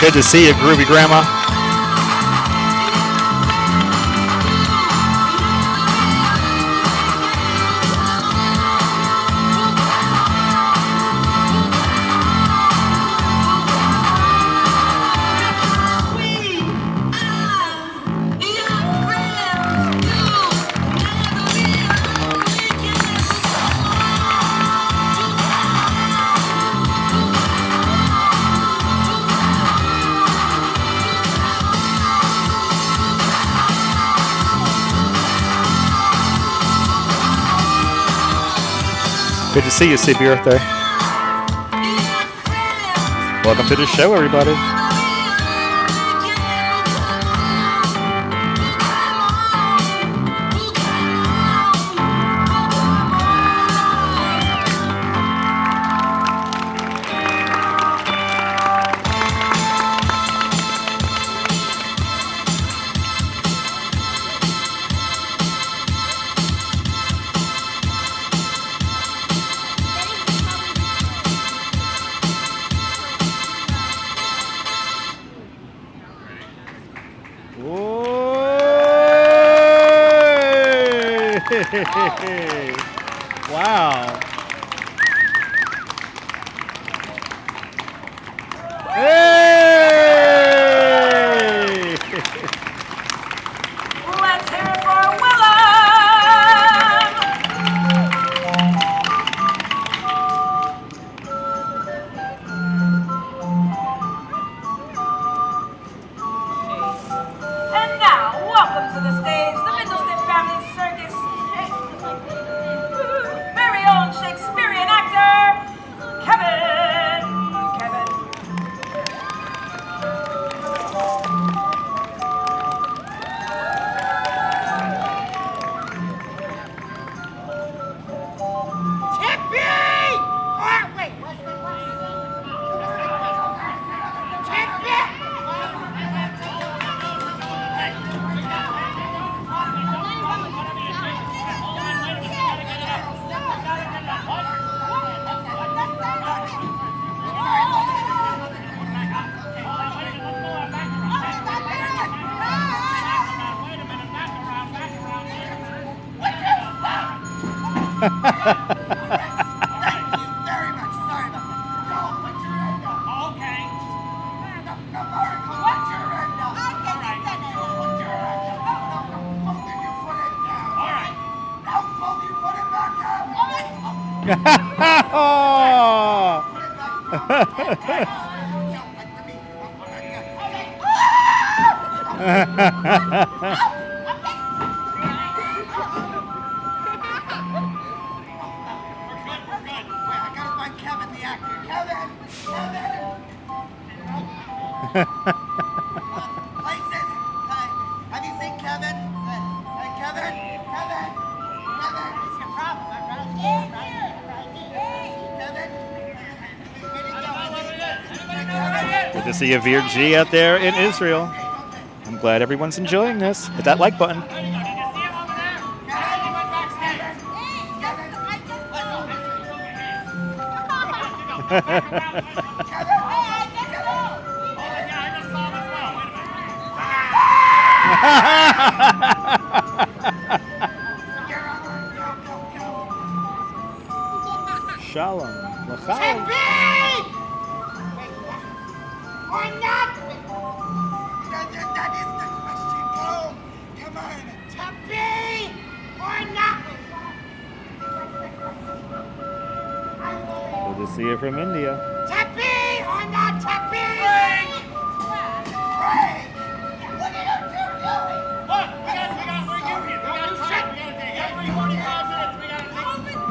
Speaker 1: Good to see you, Groovy Grandma. Good to see you, CB Earther. Welcome to the show, everybody. Wow. Hey!
Speaker 7: Let's hear it for Willem! And now, welcome to the stage, the Middleston Family Circus. Very own Shakespearean actor, Kevin.
Speaker 5: Have you seen Kevin? Kevin? What's your problem?
Speaker 1: Good to see you, Veer G, out there in Israel. I'm glad everyone's enjoying this. Hit that like button. Shalom. L'chaim.
Speaker 6: Or not?
Speaker 5: That is the question. Go. Come on.
Speaker 6: To be or not?
Speaker 1: Good to see you from India.
Speaker 6: To be or not to be?
Speaker 5: What are you two doing?
Speaker 4: Look, we're union. We got to try. Every 45 minutes, we got to take.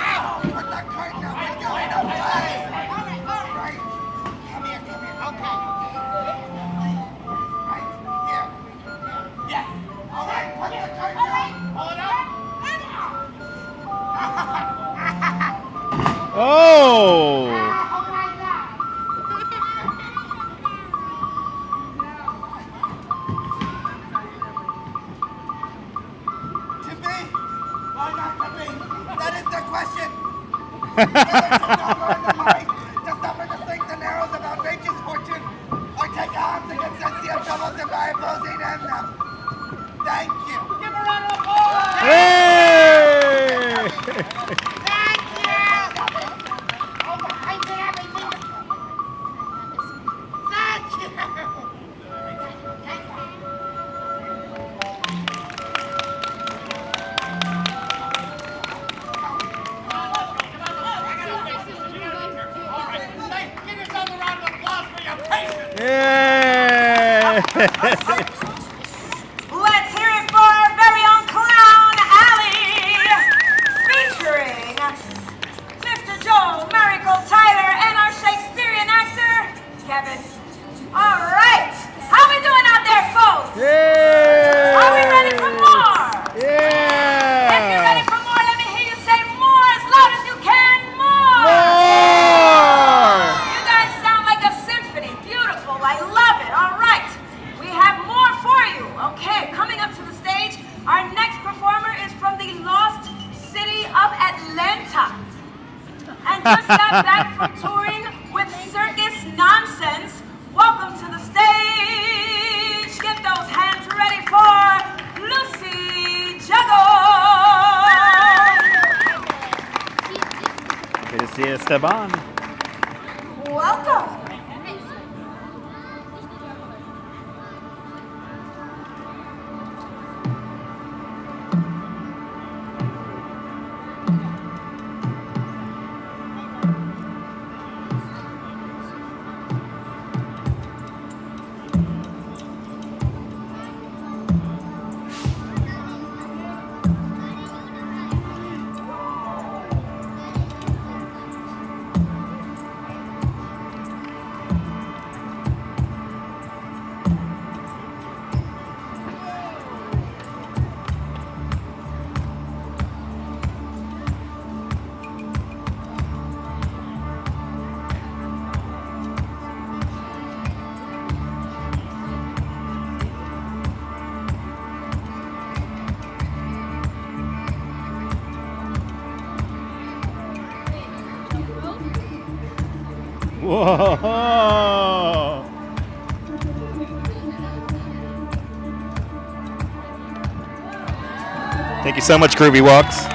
Speaker 5: Ow! Put that curtain up and go in a place. Right. Come here. Okay. Right. Here. Yes. All right. Put the curtain up.
Speaker 4: Hold it up.
Speaker 1: Oh!
Speaker 5: To be or not to be? That is the question. Whether to know or to mind, to suffer the slings and arrows of outrageous fortune,
Speaker 1: Yeah.
Speaker 7: Let's hear it for our very own Clown Alley, featuring Mr. Joel Miracle Tyler and our Shakespearean actor, Kevin. All right. How we doing out there, folks?
Speaker 1: Yeah.
Speaker 7: Are we ready for more?
Speaker 1: Yeah.
Speaker 7: If you're ready for more, let me hear you say more as loud as you can. More.
Speaker 1: More.
Speaker 7: You guys sound like a symphony. Beautiful. I love it. All right. We have more for you. Okay, coming up to the stage, our next performer is from the lost city of Atlanta. And just got back from touring with Circus Nonsense. Welcome to the stage. Get those hands ready for Lucy Juggle.
Speaker 1: Good to see you, Esteban.
Speaker 7: Welcome.
Speaker 1: Whoa! Thank you so much, Groovy Walks.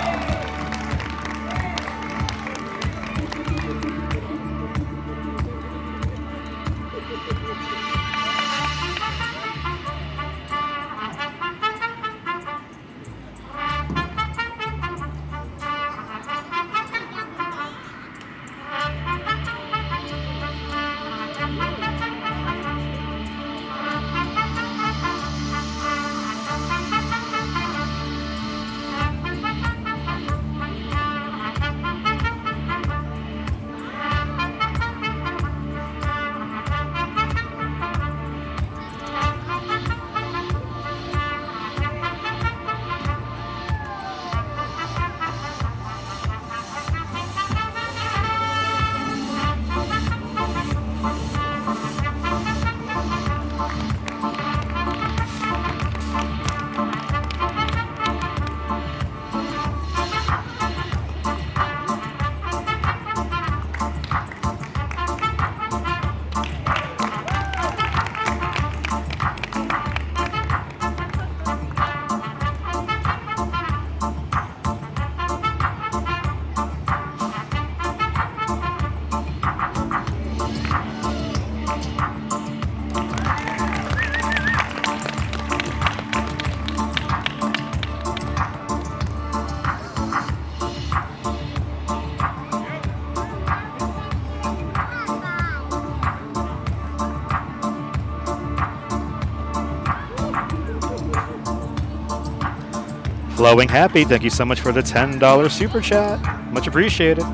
Speaker 1: Flowing Happy, thank you so much for the $10 super chat. Much appreciated.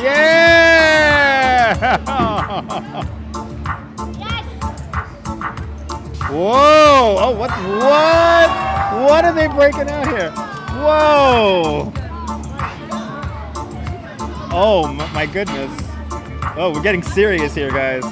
Speaker 1: Yeah! Whoa! Oh, what? What are they breaking out here? Whoa! Oh my goodness! Oh, we're getting serious here, guys.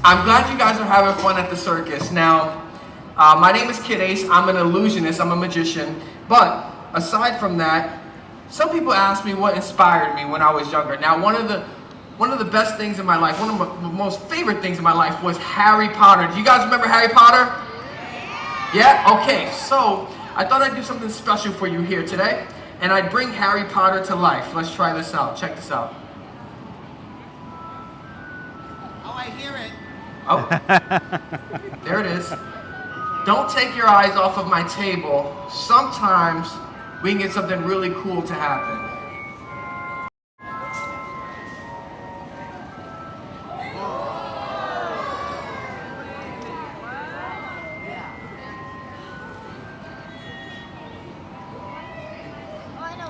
Speaker 8: I'm glad you guys are having fun at the circus. Now, my name is Kid Ace. I'm an illusionist. I'm a magician. But aside from that, some people ask me what inspired me when I was younger. Now, one of the best things in my life, one of my most favorite things in my life was Harry Potter. Do you guys remember Harry Potter? Yeah? Okay, so I thought I'd do something special for you here today, and I'd bring Harry Potter to life. Let's try this out. Check this out.
Speaker 5: Oh, I hear it.
Speaker 8: Oh, there it is. Don't take your eyes off of my table. Sometimes we can get something really cool to happen.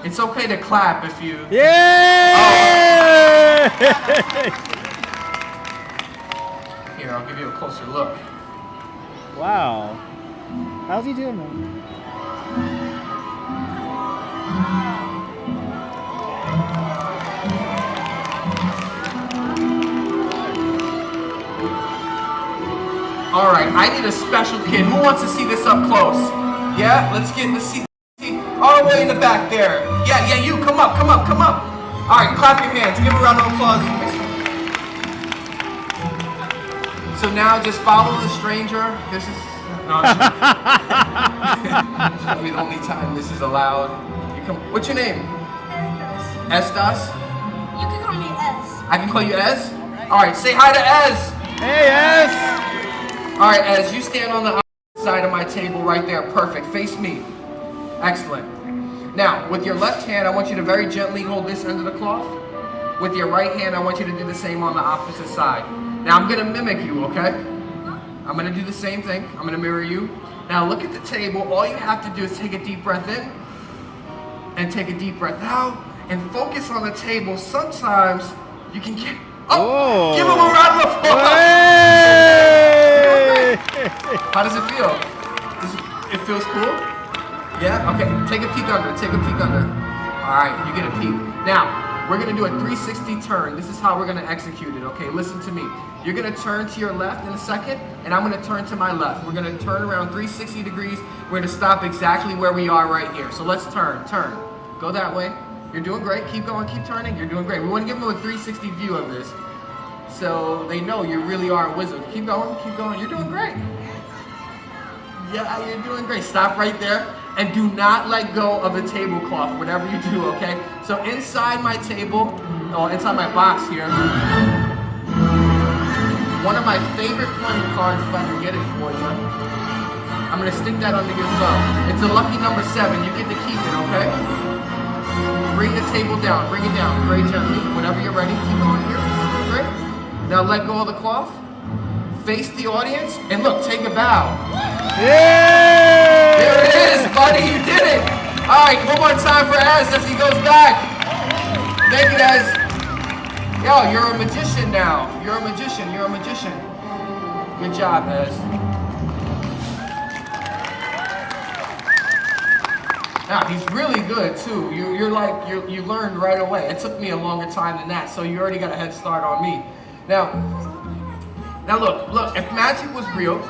Speaker 8: It's okay to clap if you...
Speaker 1: Yeah!
Speaker 8: Oh. Here, I'll give you a closer look.
Speaker 1: Wow. How's he doing, man?
Speaker 8: All right, I need a special kid. Who wants to see this up close? Yeah, let's get the seat all the way in the back there. Yeah, you, come up. All right, clap your hands. Give a round of applause. So now just follow the stranger. This is, no, it's probably the only time this is allowed. You come, what's your name? Estes.
Speaker 6: You can call me S.
Speaker 8: I can call you Ez? All right, say hi to Ez.
Speaker 1: Hey, Ez.
Speaker 8: All right, Ez, you stand on the side of my table right there. Perfect. Face me. Excellent. Now, with your left hand, I want you to very gently hold this end of the cloth. With your right hand, I want you to do the same on the opposite side. Now, I'm going to mimic you, okay? I'm going to do the same thing. I'm going to mirror you. Now, look at the table. All you have to do is take a deep breath in and take a deep breath out and focus on the table. Sometimes you can get... Oh! Give him a round of applause!
Speaker 1: Hey!
Speaker 8: How does it feel? It feels cool? Yeah? Okay, take a peek under, All right, you get a peek. Now, we're gonna do a 360 turn. This is how we're gonna execute it, okay? Listen to me. You're gonna turn to your left in a second, and I'm gonna turn to my left. We're gonna turn around 360 degrees. We're gonna stop exactly where we are right here. So let's turn. Go that way. You're doing great, keep going, keep turning. You're doing great. We wanna give them a 360 view of this, so they know you really are a wizard. Keep going, you're doing great. Yeah, you're doing great. Stop right there and do not let go of the tablecloth, whatever you do, okay? So inside my table, inside my box here, one of my favorite playing cards, if I can get it for you, I'm gonna stick that under your thumb. It's a lucky number 7, you get to keep it, okay? Bring the table down, bring it down, very gently, whenever you're ready, keep going here, great. Now let go of the cloth, face the audience, and look, take a bow.
Speaker 1: Yay!
Speaker 8: There it is, buddy, you did it! All right, one more time for Ez as he goes back. Thank you, Ez. Yo, you're a magician now. You're a magician. Good job, Ez. Now, he's really good, too. You learned right away. It took me a longer time than that, so you already got a head start on me. Now look, if magic was real,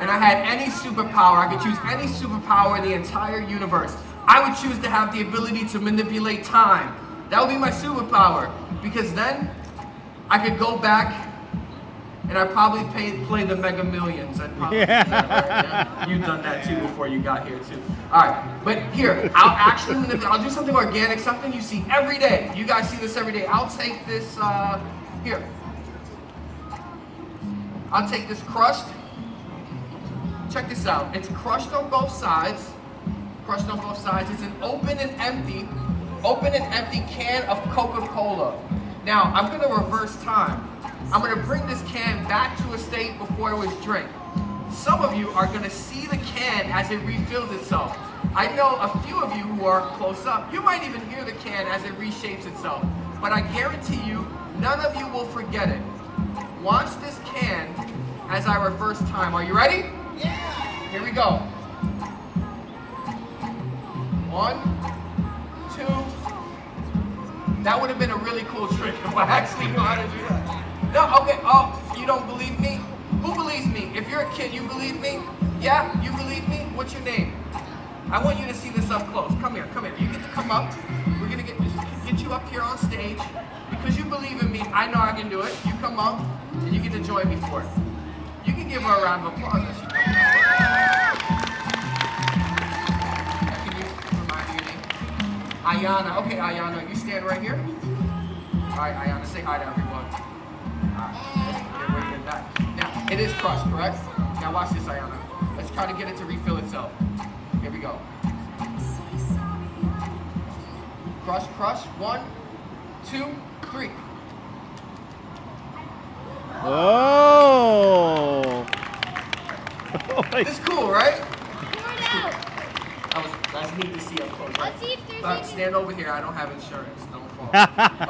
Speaker 8: and I had any superpower, I could choose any superpower in the entire universe. I would choose to have the ability to manipulate time. That would be my superpower, because then I could go back and I'd probably play the Mega Millions. Yeah. You've done that too before you got here too. All right, but here, I'll do something organic, something you see every day. You guys see this every day. I'll take this, here. I'll take this crushed. Check this out. It's crushed on both sides. It's an open and empty can of Coca-Cola. Now, I'm going to reverse time. I'm going to bring this can back to a state before it was drank. Some of you are going to see the can as it refills itself. I know a few of you who are close up. You might even hear the can as it reshapes itself. But I guarantee you, none of you will forget it. Watch this can as I reverse time. Are you ready? Yeah. Here we go. 1, 2. That would have been a really cool trick if I actually knew how to do that. No, okay. Oh, you don't believe me? Who believes me? If you're a kid, you believe me? Yeah, you believe me? What's your name? I want you to see this up close. Come here. You get to come up. We're gonna get you up here on stage. Because you believe in me, I know I can do it. You come up, and you get to join me for it. You can give her a round of applause as she comes up. Can you remind me your name? Ayana. Okay, Ayana, you stand right here. All right, Ayana, say hi to everyone. All right, wait in back. Now, it is crushed, correct? Now watch this, Ayana. Let's try to get it to refill itself. Here we go. Crush. 1, 2, 3.
Speaker 1: Whoa!
Speaker 8: It's cool, right? That's neat to see up close, right?
Speaker 6: Let's see if there's
Speaker 8: Stand over here. I don't have insurance. Don't fall.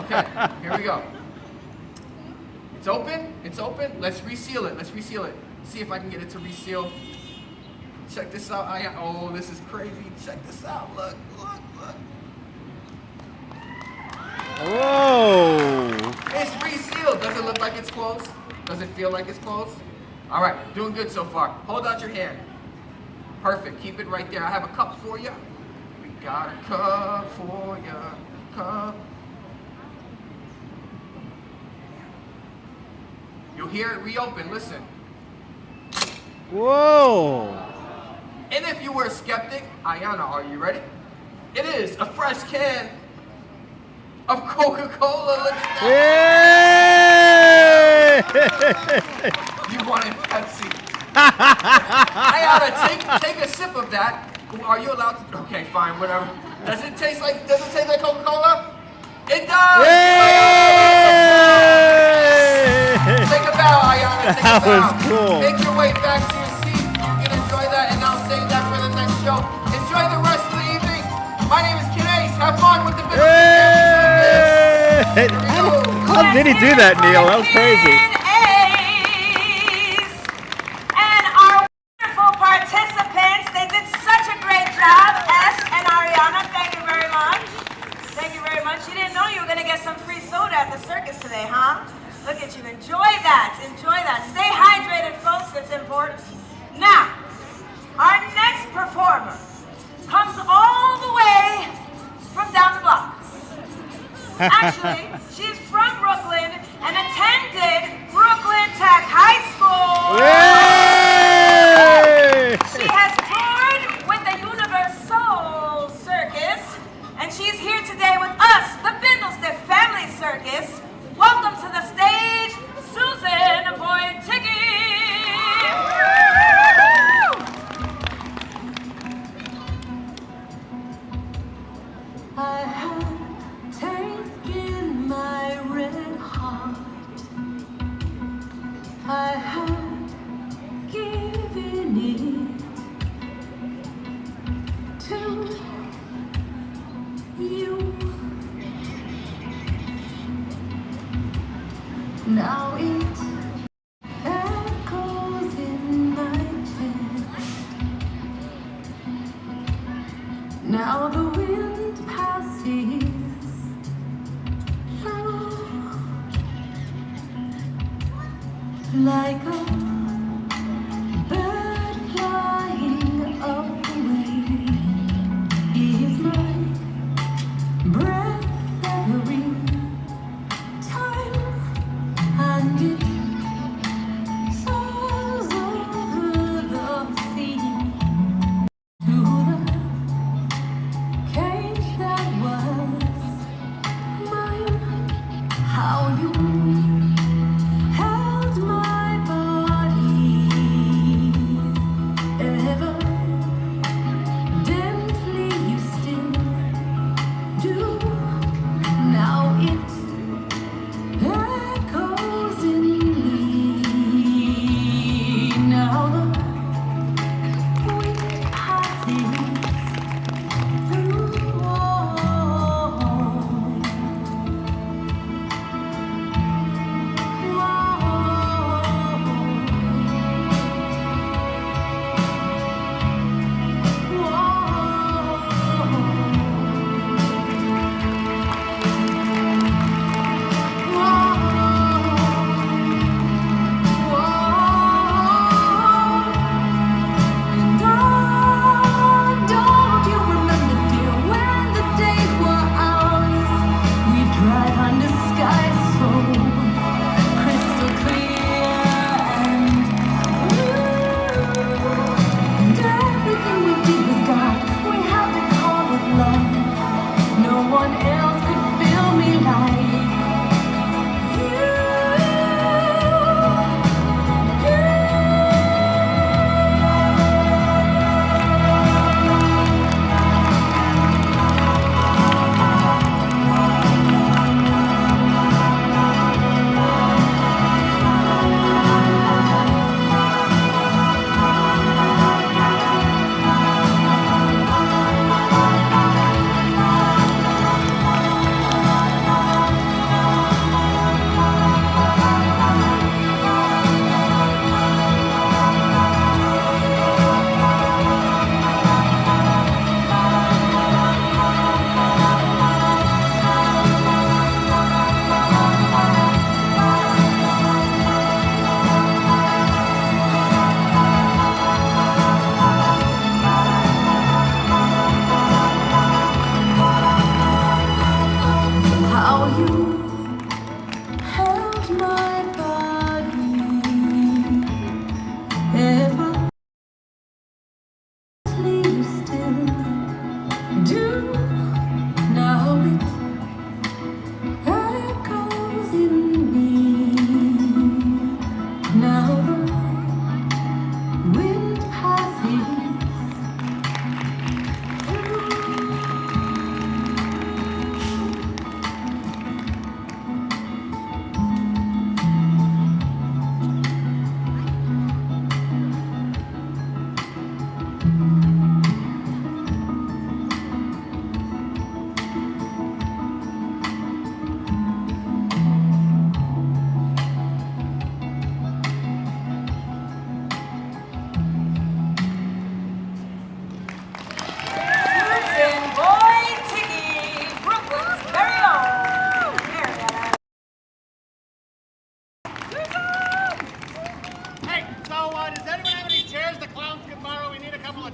Speaker 8: Okay, here we go. It's open. Let's reseal it. See if I can get it to reseal. Check this out. Oh, this is crazy. Check this out. Look, look, look.
Speaker 1: Whoa!
Speaker 8: It's resealed. Does it look like it's closed? Does it feel like it's closed? All right, doing good so far. Hold out your hand. Perfect. Keep it right there. I have a cup for you. We got a cup for you. Cup. You'll hear it reopen. Listen.
Speaker 1: Whoa!
Speaker 8: And if you were a skeptic, Ayana, are you ready? It is a fresh can of Coca-Cola. Look at that. You wanted Pepsi. Ayana, take a sip of that. Are you allowed to? Okay, fine, whatever. Does it taste like Coca-Cola? It does. Take a bow, Ayana. Take a bow.
Speaker 1: That was cool.
Speaker 8: Make your way back to your seat. You can enjoy that, and I'll save that for the next show. Enjoy the rest of the evening. My name is Kid Ace. Have fun with the business.
Speaker 1: How did he do that, Neil? That was crazy.
Speaker 7: And our wonderful participants, they did such a great job. S and Ariana, thank you very much. Thank you very much. You didn't know you were going to get some free soda at the circus today, huh? Look at you. Enjoy that. Enjoy that. Stay hydrated, folks. It's important. Now, our next performer comes all the way from down the block. Actually, she's from Brooklyn and attended Brooklyn Tech High School.
Speaker 1: Yay!
Speaker 7: She has toured with the Universal Circus, and she's here today with us, the Bindlestiff Family Circus. Welcome to the stage, Susan Boyd-Tiggy.
Speaker 9: I had taken my red heart. I had given it to you. Now it echoes in my chest. Now the wind passes through like a bird flying away. Is my breath every time, and it soars over the sea to the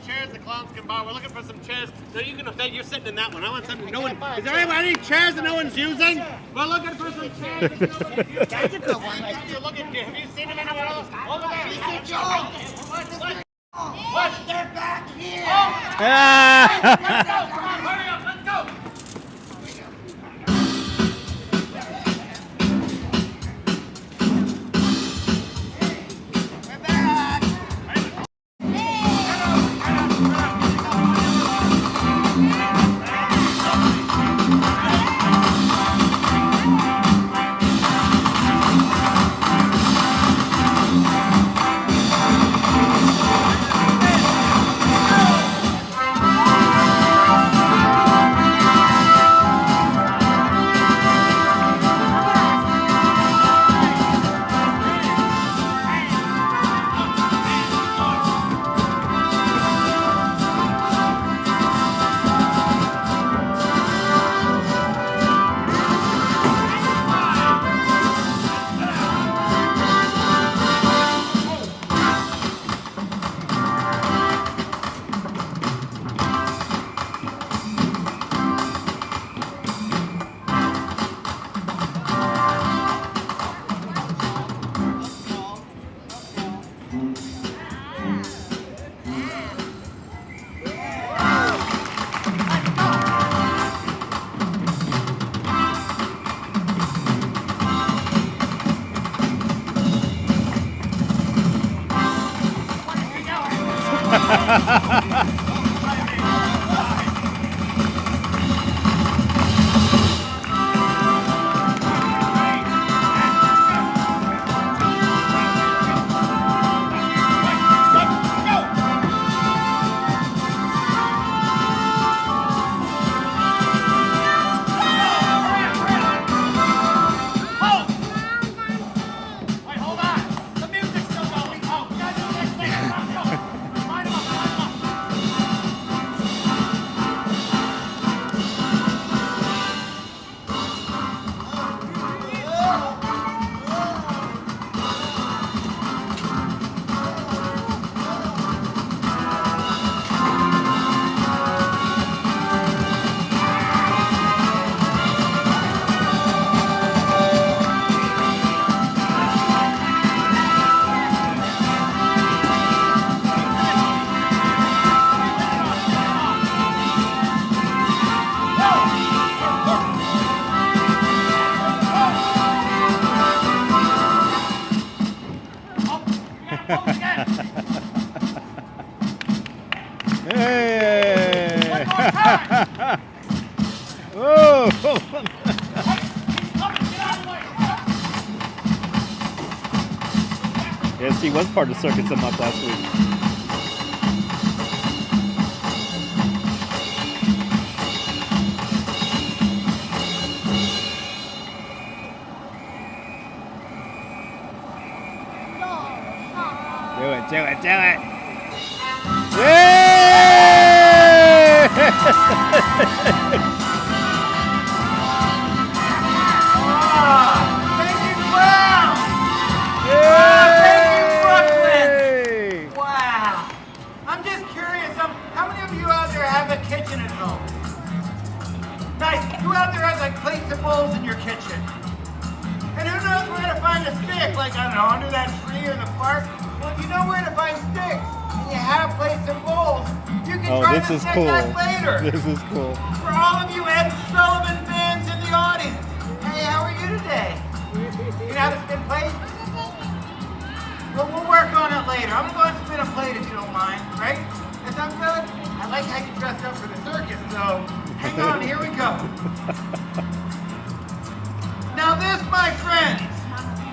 Speaker 4: chairs the clowns can borrow. We're looking for some chairs. So you can you're sitting in that one. I want something no one. Is there any chairs that no one's using? We're looking for some chairs that no one's using. That's a good one. You're looking. Have you seen them anywhere else? Over there. What? They're back here. Let's go. Come on, hurry up. Let's go.
Speaker 1: Yes, he was part of the circus a month last week. Do it, do it, do it! Yay!
Speaker 8: Thank you, clown! Wow. I'm just curious, how many of you out there have a kitchen at home? Nice. Who out there has like plates and bowls in your kitchen? And who knows where to find a stick? Like, I don't know, under that tree or in the park? Well, if you know where to find sticks and you have plates and bowls, you can try to snack that later.
Speaker 1: This is cool.
Speaker 8: For all of you Ed Sullivan fans in the audience, hey, how are you today? You know how to spin plates? Well, we'll work on it later. I'm going to spin a plate if you don't mind, right? That sounds good? I like how you dressed up for the circus, so hang on, here we go. Now this, my friends,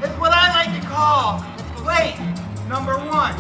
Speaker 8: is what I like to call plate number one.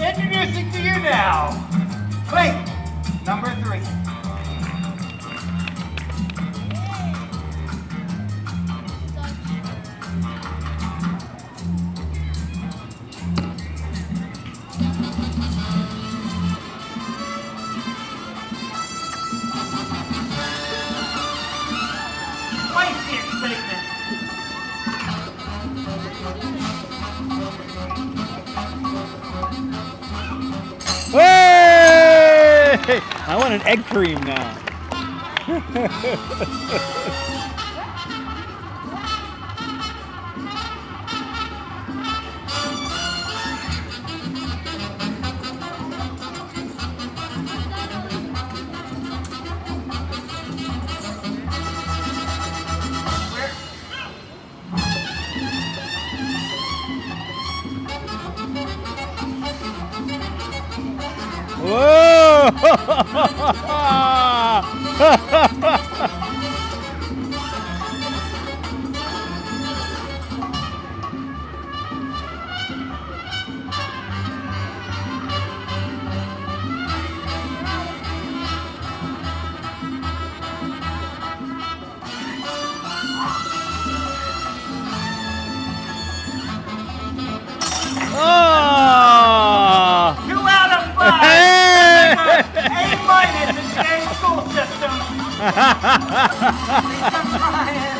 Speaker 10: Introducing to you now, plate number 3. Spicy excitement.
Speaker 1: Hey! I want an egg cream now. Whoa! Oh!
Speaker 10: 2 out of 5.
Speaker 1: Hey!
Speaker 10: A- in today's school system. Lisa Bryan.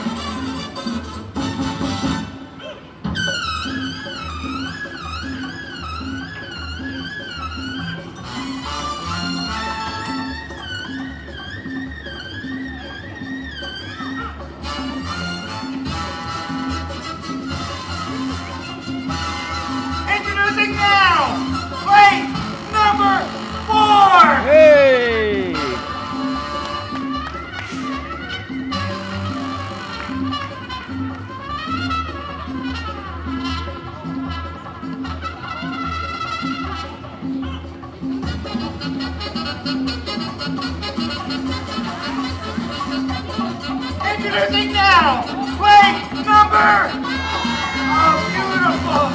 Speaker 10: Introducing now, plate number 4.
Speaker 1: Hey!
Speaker 10: Introducing now, plate number. Oh, beautiful.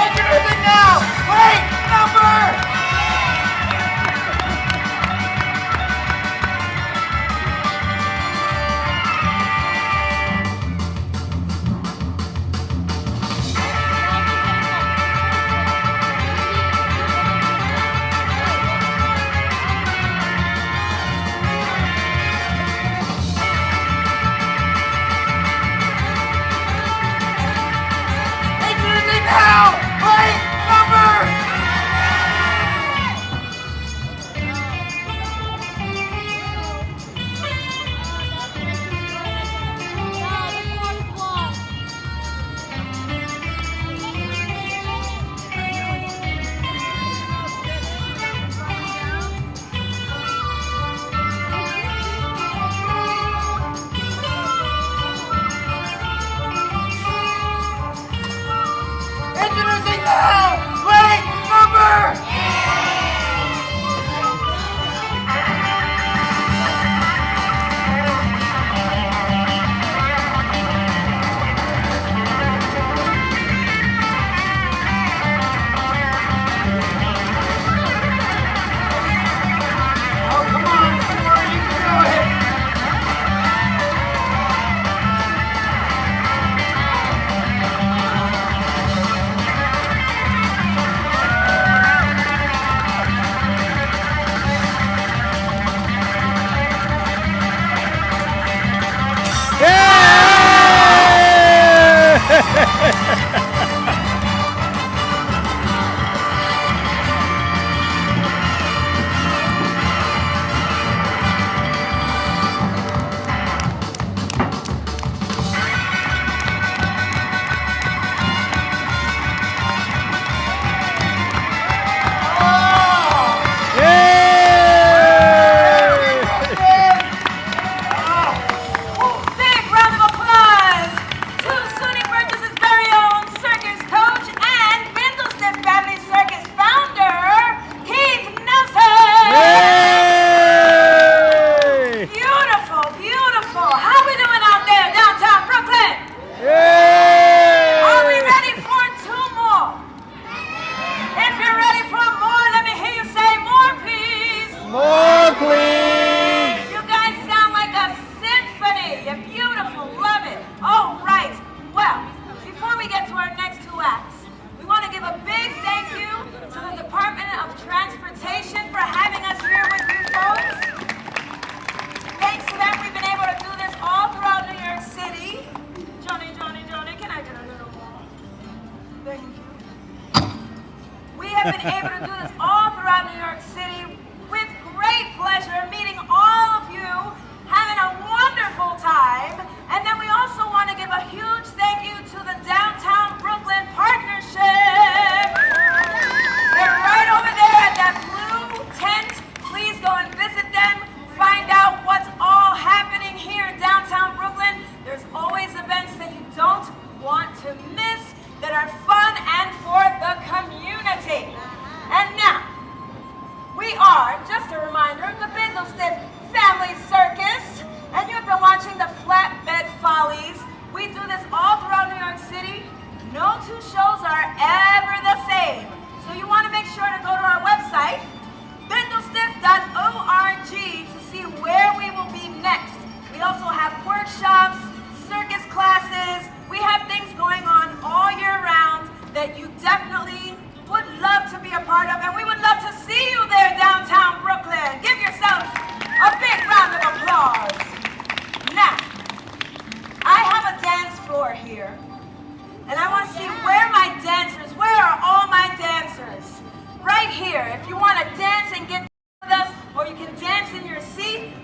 Speaker 10: Introducing now, plate number.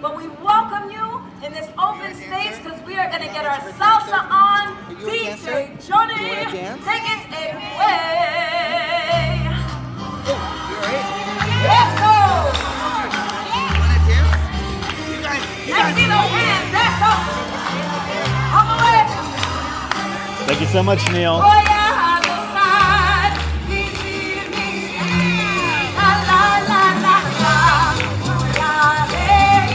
Speaker 7: but we welcome you in this open space because we are going to get our salsa on. DJ Johnny, take it away. Yes, sir. Let's see those hands. That's all. Come away.
Speaker 1: Thank you so much, Neil.
Speaker 7: Oh, yeah, the side. Believe me. La, la, la, la, la. La, hey.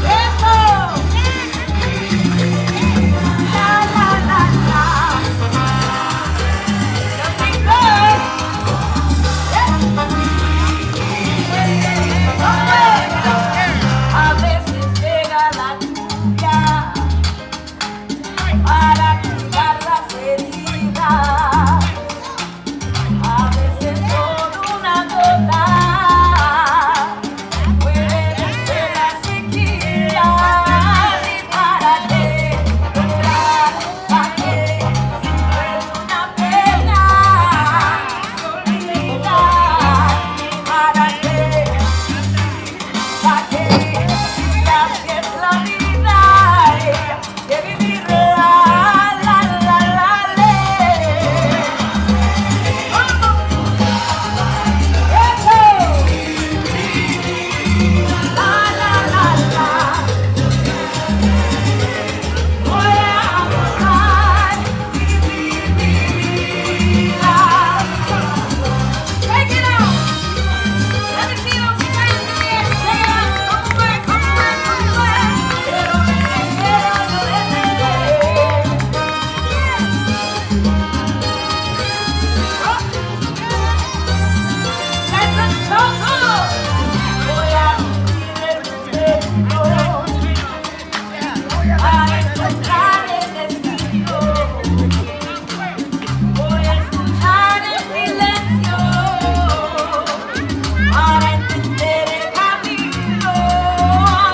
Speaker 7: Yes, sir. La, la, la, la. Looking good. Yeah. A veces llega la lluvia para quitar las heridas. A veces solo una gota puede vencer las sequías. ¿Y para qué llorar? ¿Para qué? Si duele una pena, se olvida. ¿Para qué? ¿Para qué? Si así es la vida, que vivir la ley. ¡Vamos! ¡Eso! La. Voy a gozar y vivir mi vida. Take it out! Let me see those hands in the air. Take it out. Come away, come away, come away. Quiero That looks so good. Voy a vivir el momento. A encontrar el destino. Voy a escuchar el silencio. Para entender el camino.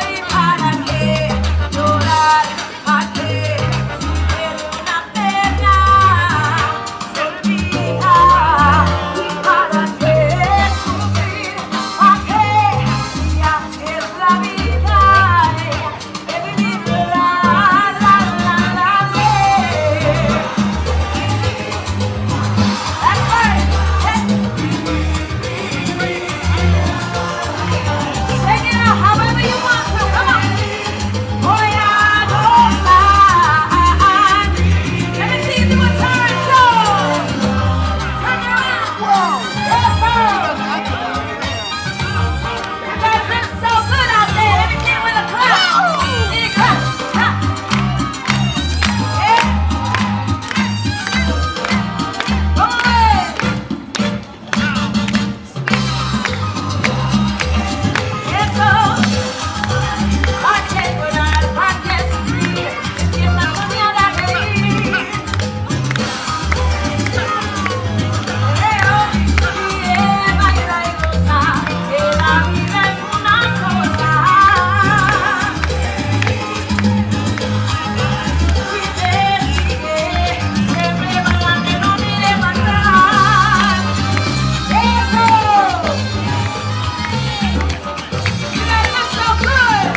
Speaker 7: ¿Y para qué llorar? ¿Para qué? Si duele una pena, se olvida. ¿Y para qué sufrir? ¿Para qué? Si así es la vida, que vivir la ley. That's right. Take it out however you want to. Come on. Voy a gozar. Let me see you do a turn, Joe. Turn around. Yes, sir. You guys look so good out there. Let me see you with a clap. Need a clap. Clap. Yeah. Come away. Yes, sir. Parque Coral, Parque Street, empieza a soñar a reír. Creo y baila y goza, que la vida es una sola. Sigue, siempre bailando, no mire para atrás. Eso. You guys look so good.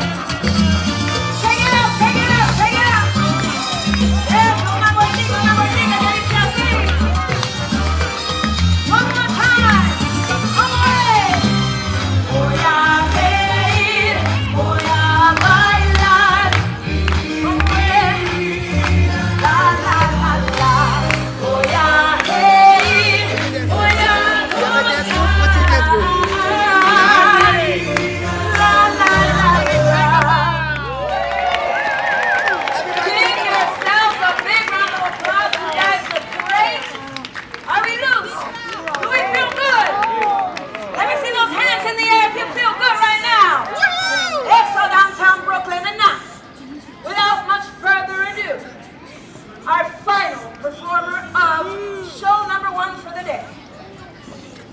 Speaker 7: Take it out, take it out, take it out. Eso, una vueltita, que dice así. One more time. Come away. Voy a reír, voy a bailar. Come away. La. Voy a reír, voy a gozar. Give yourselves a big round of applause. You guys look great. Are we loose? Do we feel good? Let me see those hands in the air if you feel good right now. Eso, downtown Brooklyn. And now, without much further ado, our final performer of show number 1 for the day.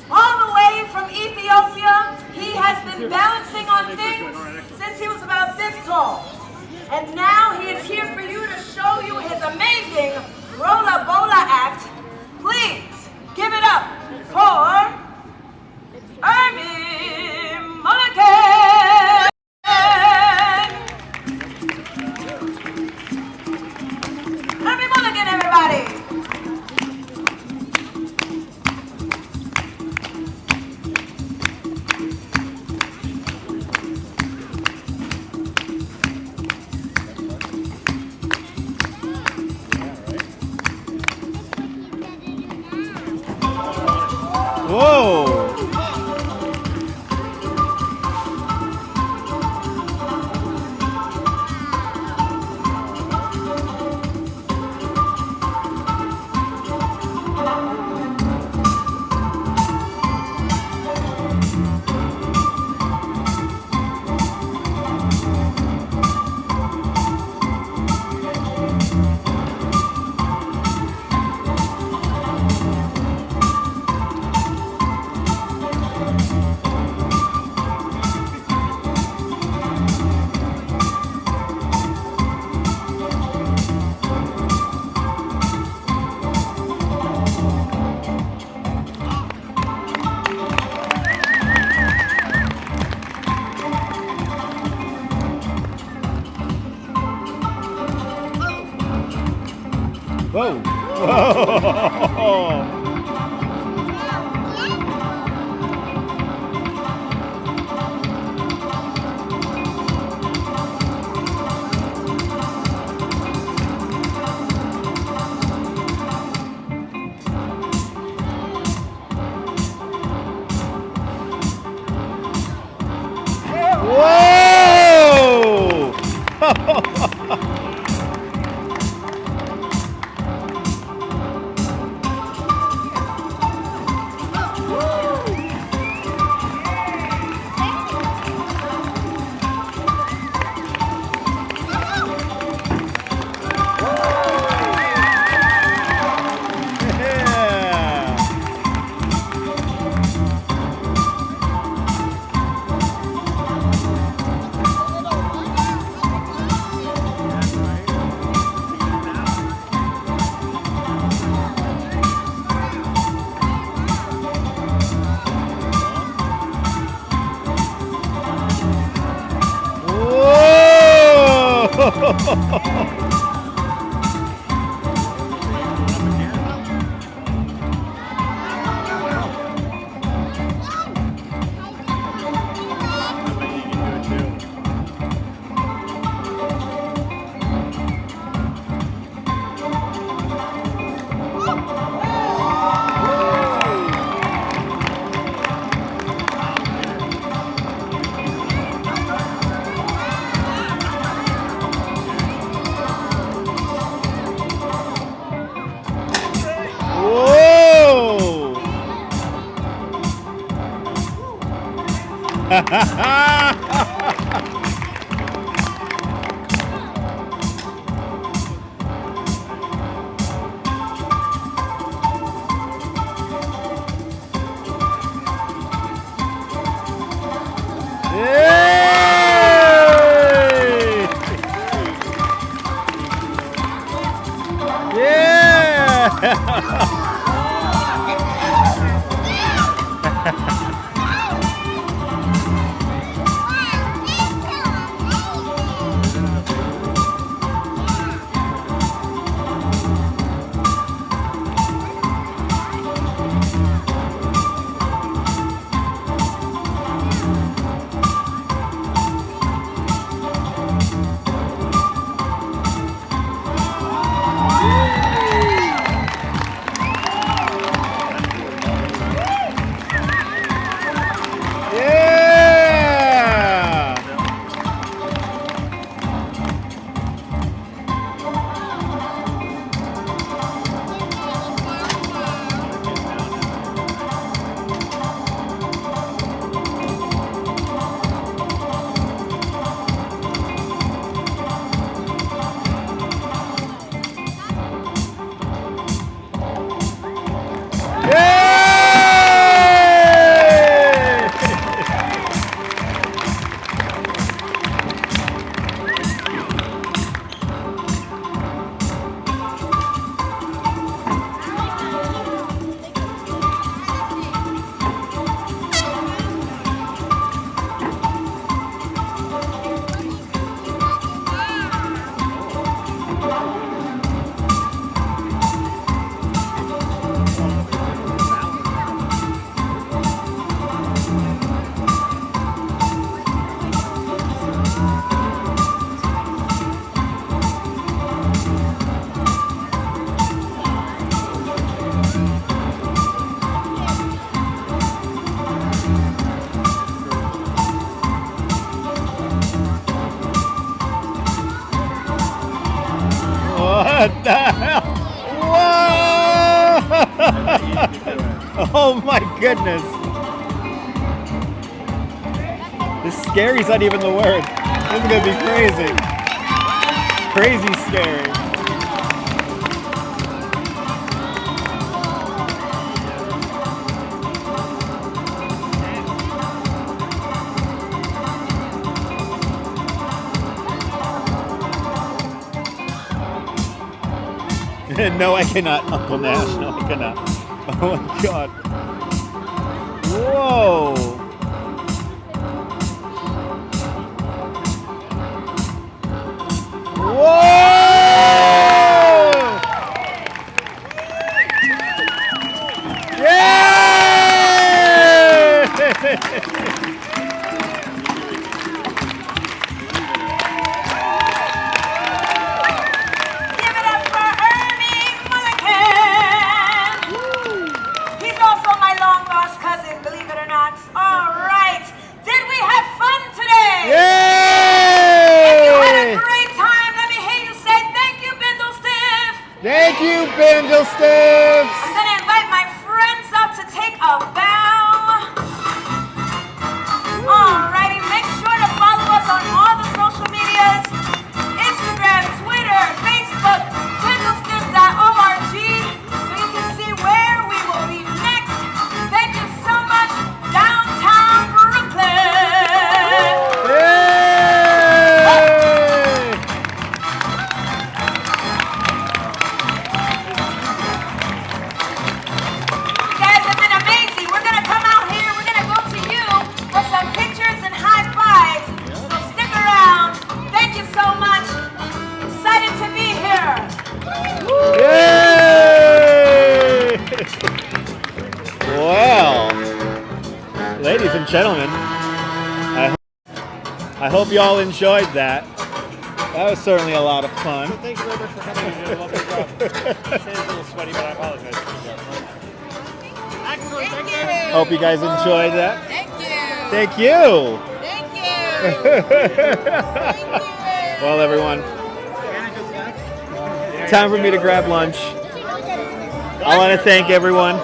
Speaker 7: All the way from Ethiopia, he has been balancing on things since he was about this tall. And now he is here for you to show you his amazing Rolla Bola act. Please give it up for Ernie Mulligan.
Speaker 1: Whoa! Whoa! Whoa! What the hell? Whoa! Oh my goodness. This scary's not even the word. This is gonna be crazy. Crazy scary. No, I cannot, Uncle Nash. No, I cannot. Oh my God. Whoa. Whoa! Yeah! Thank you, Bindle Stiffs!
Speaker 7: I'm going to invite my friends up to take a bow. Alrighty, make sure to follow us on all the social medias. Instagram, Twitter, Facebook, bindlestiff.org, so you can see where we will be next. Thank you so much, downtown Brooklyn!
Speaker 1: Yay! Yay! Well, ladies and gentlemen, I hope you all enjoyed that. That was certainly a lot of fun.
Speaker 4: Thanks very much for coming. You did a lovely job. It's a little sweaty, but I apologize. Excellent. Thank you.
Speaker 1: Hope you guys enjoyed that.
Speaker 6: Thank you.
Speaker 1: Thank you.
Speaker 6: Thank you.
Speaker 1: Well, everyone, time for me to grab lunch. I want to thank everyone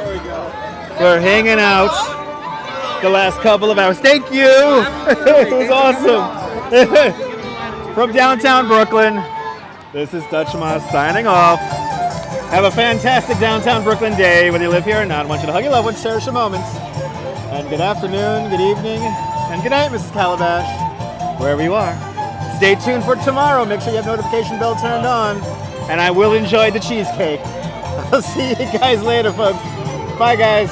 Speaker 1: for hanging out the last couple of hours. Thank you. It was awesome. From downtown Brooklyn, this is Dutch Moss signing off. Have a fantastic downtown Brooklyn day, whether you live here or not. I want you to hug your loved ones, cherish your moments. And good afternoon, good evening, and good night, Mrs. Calabash, wherever you are. Stay tuned for tomorrow. Make sure you have notification bell turned on. And I will enjoy the cheesecake. I'll see you guys later, folks. Bye, guys.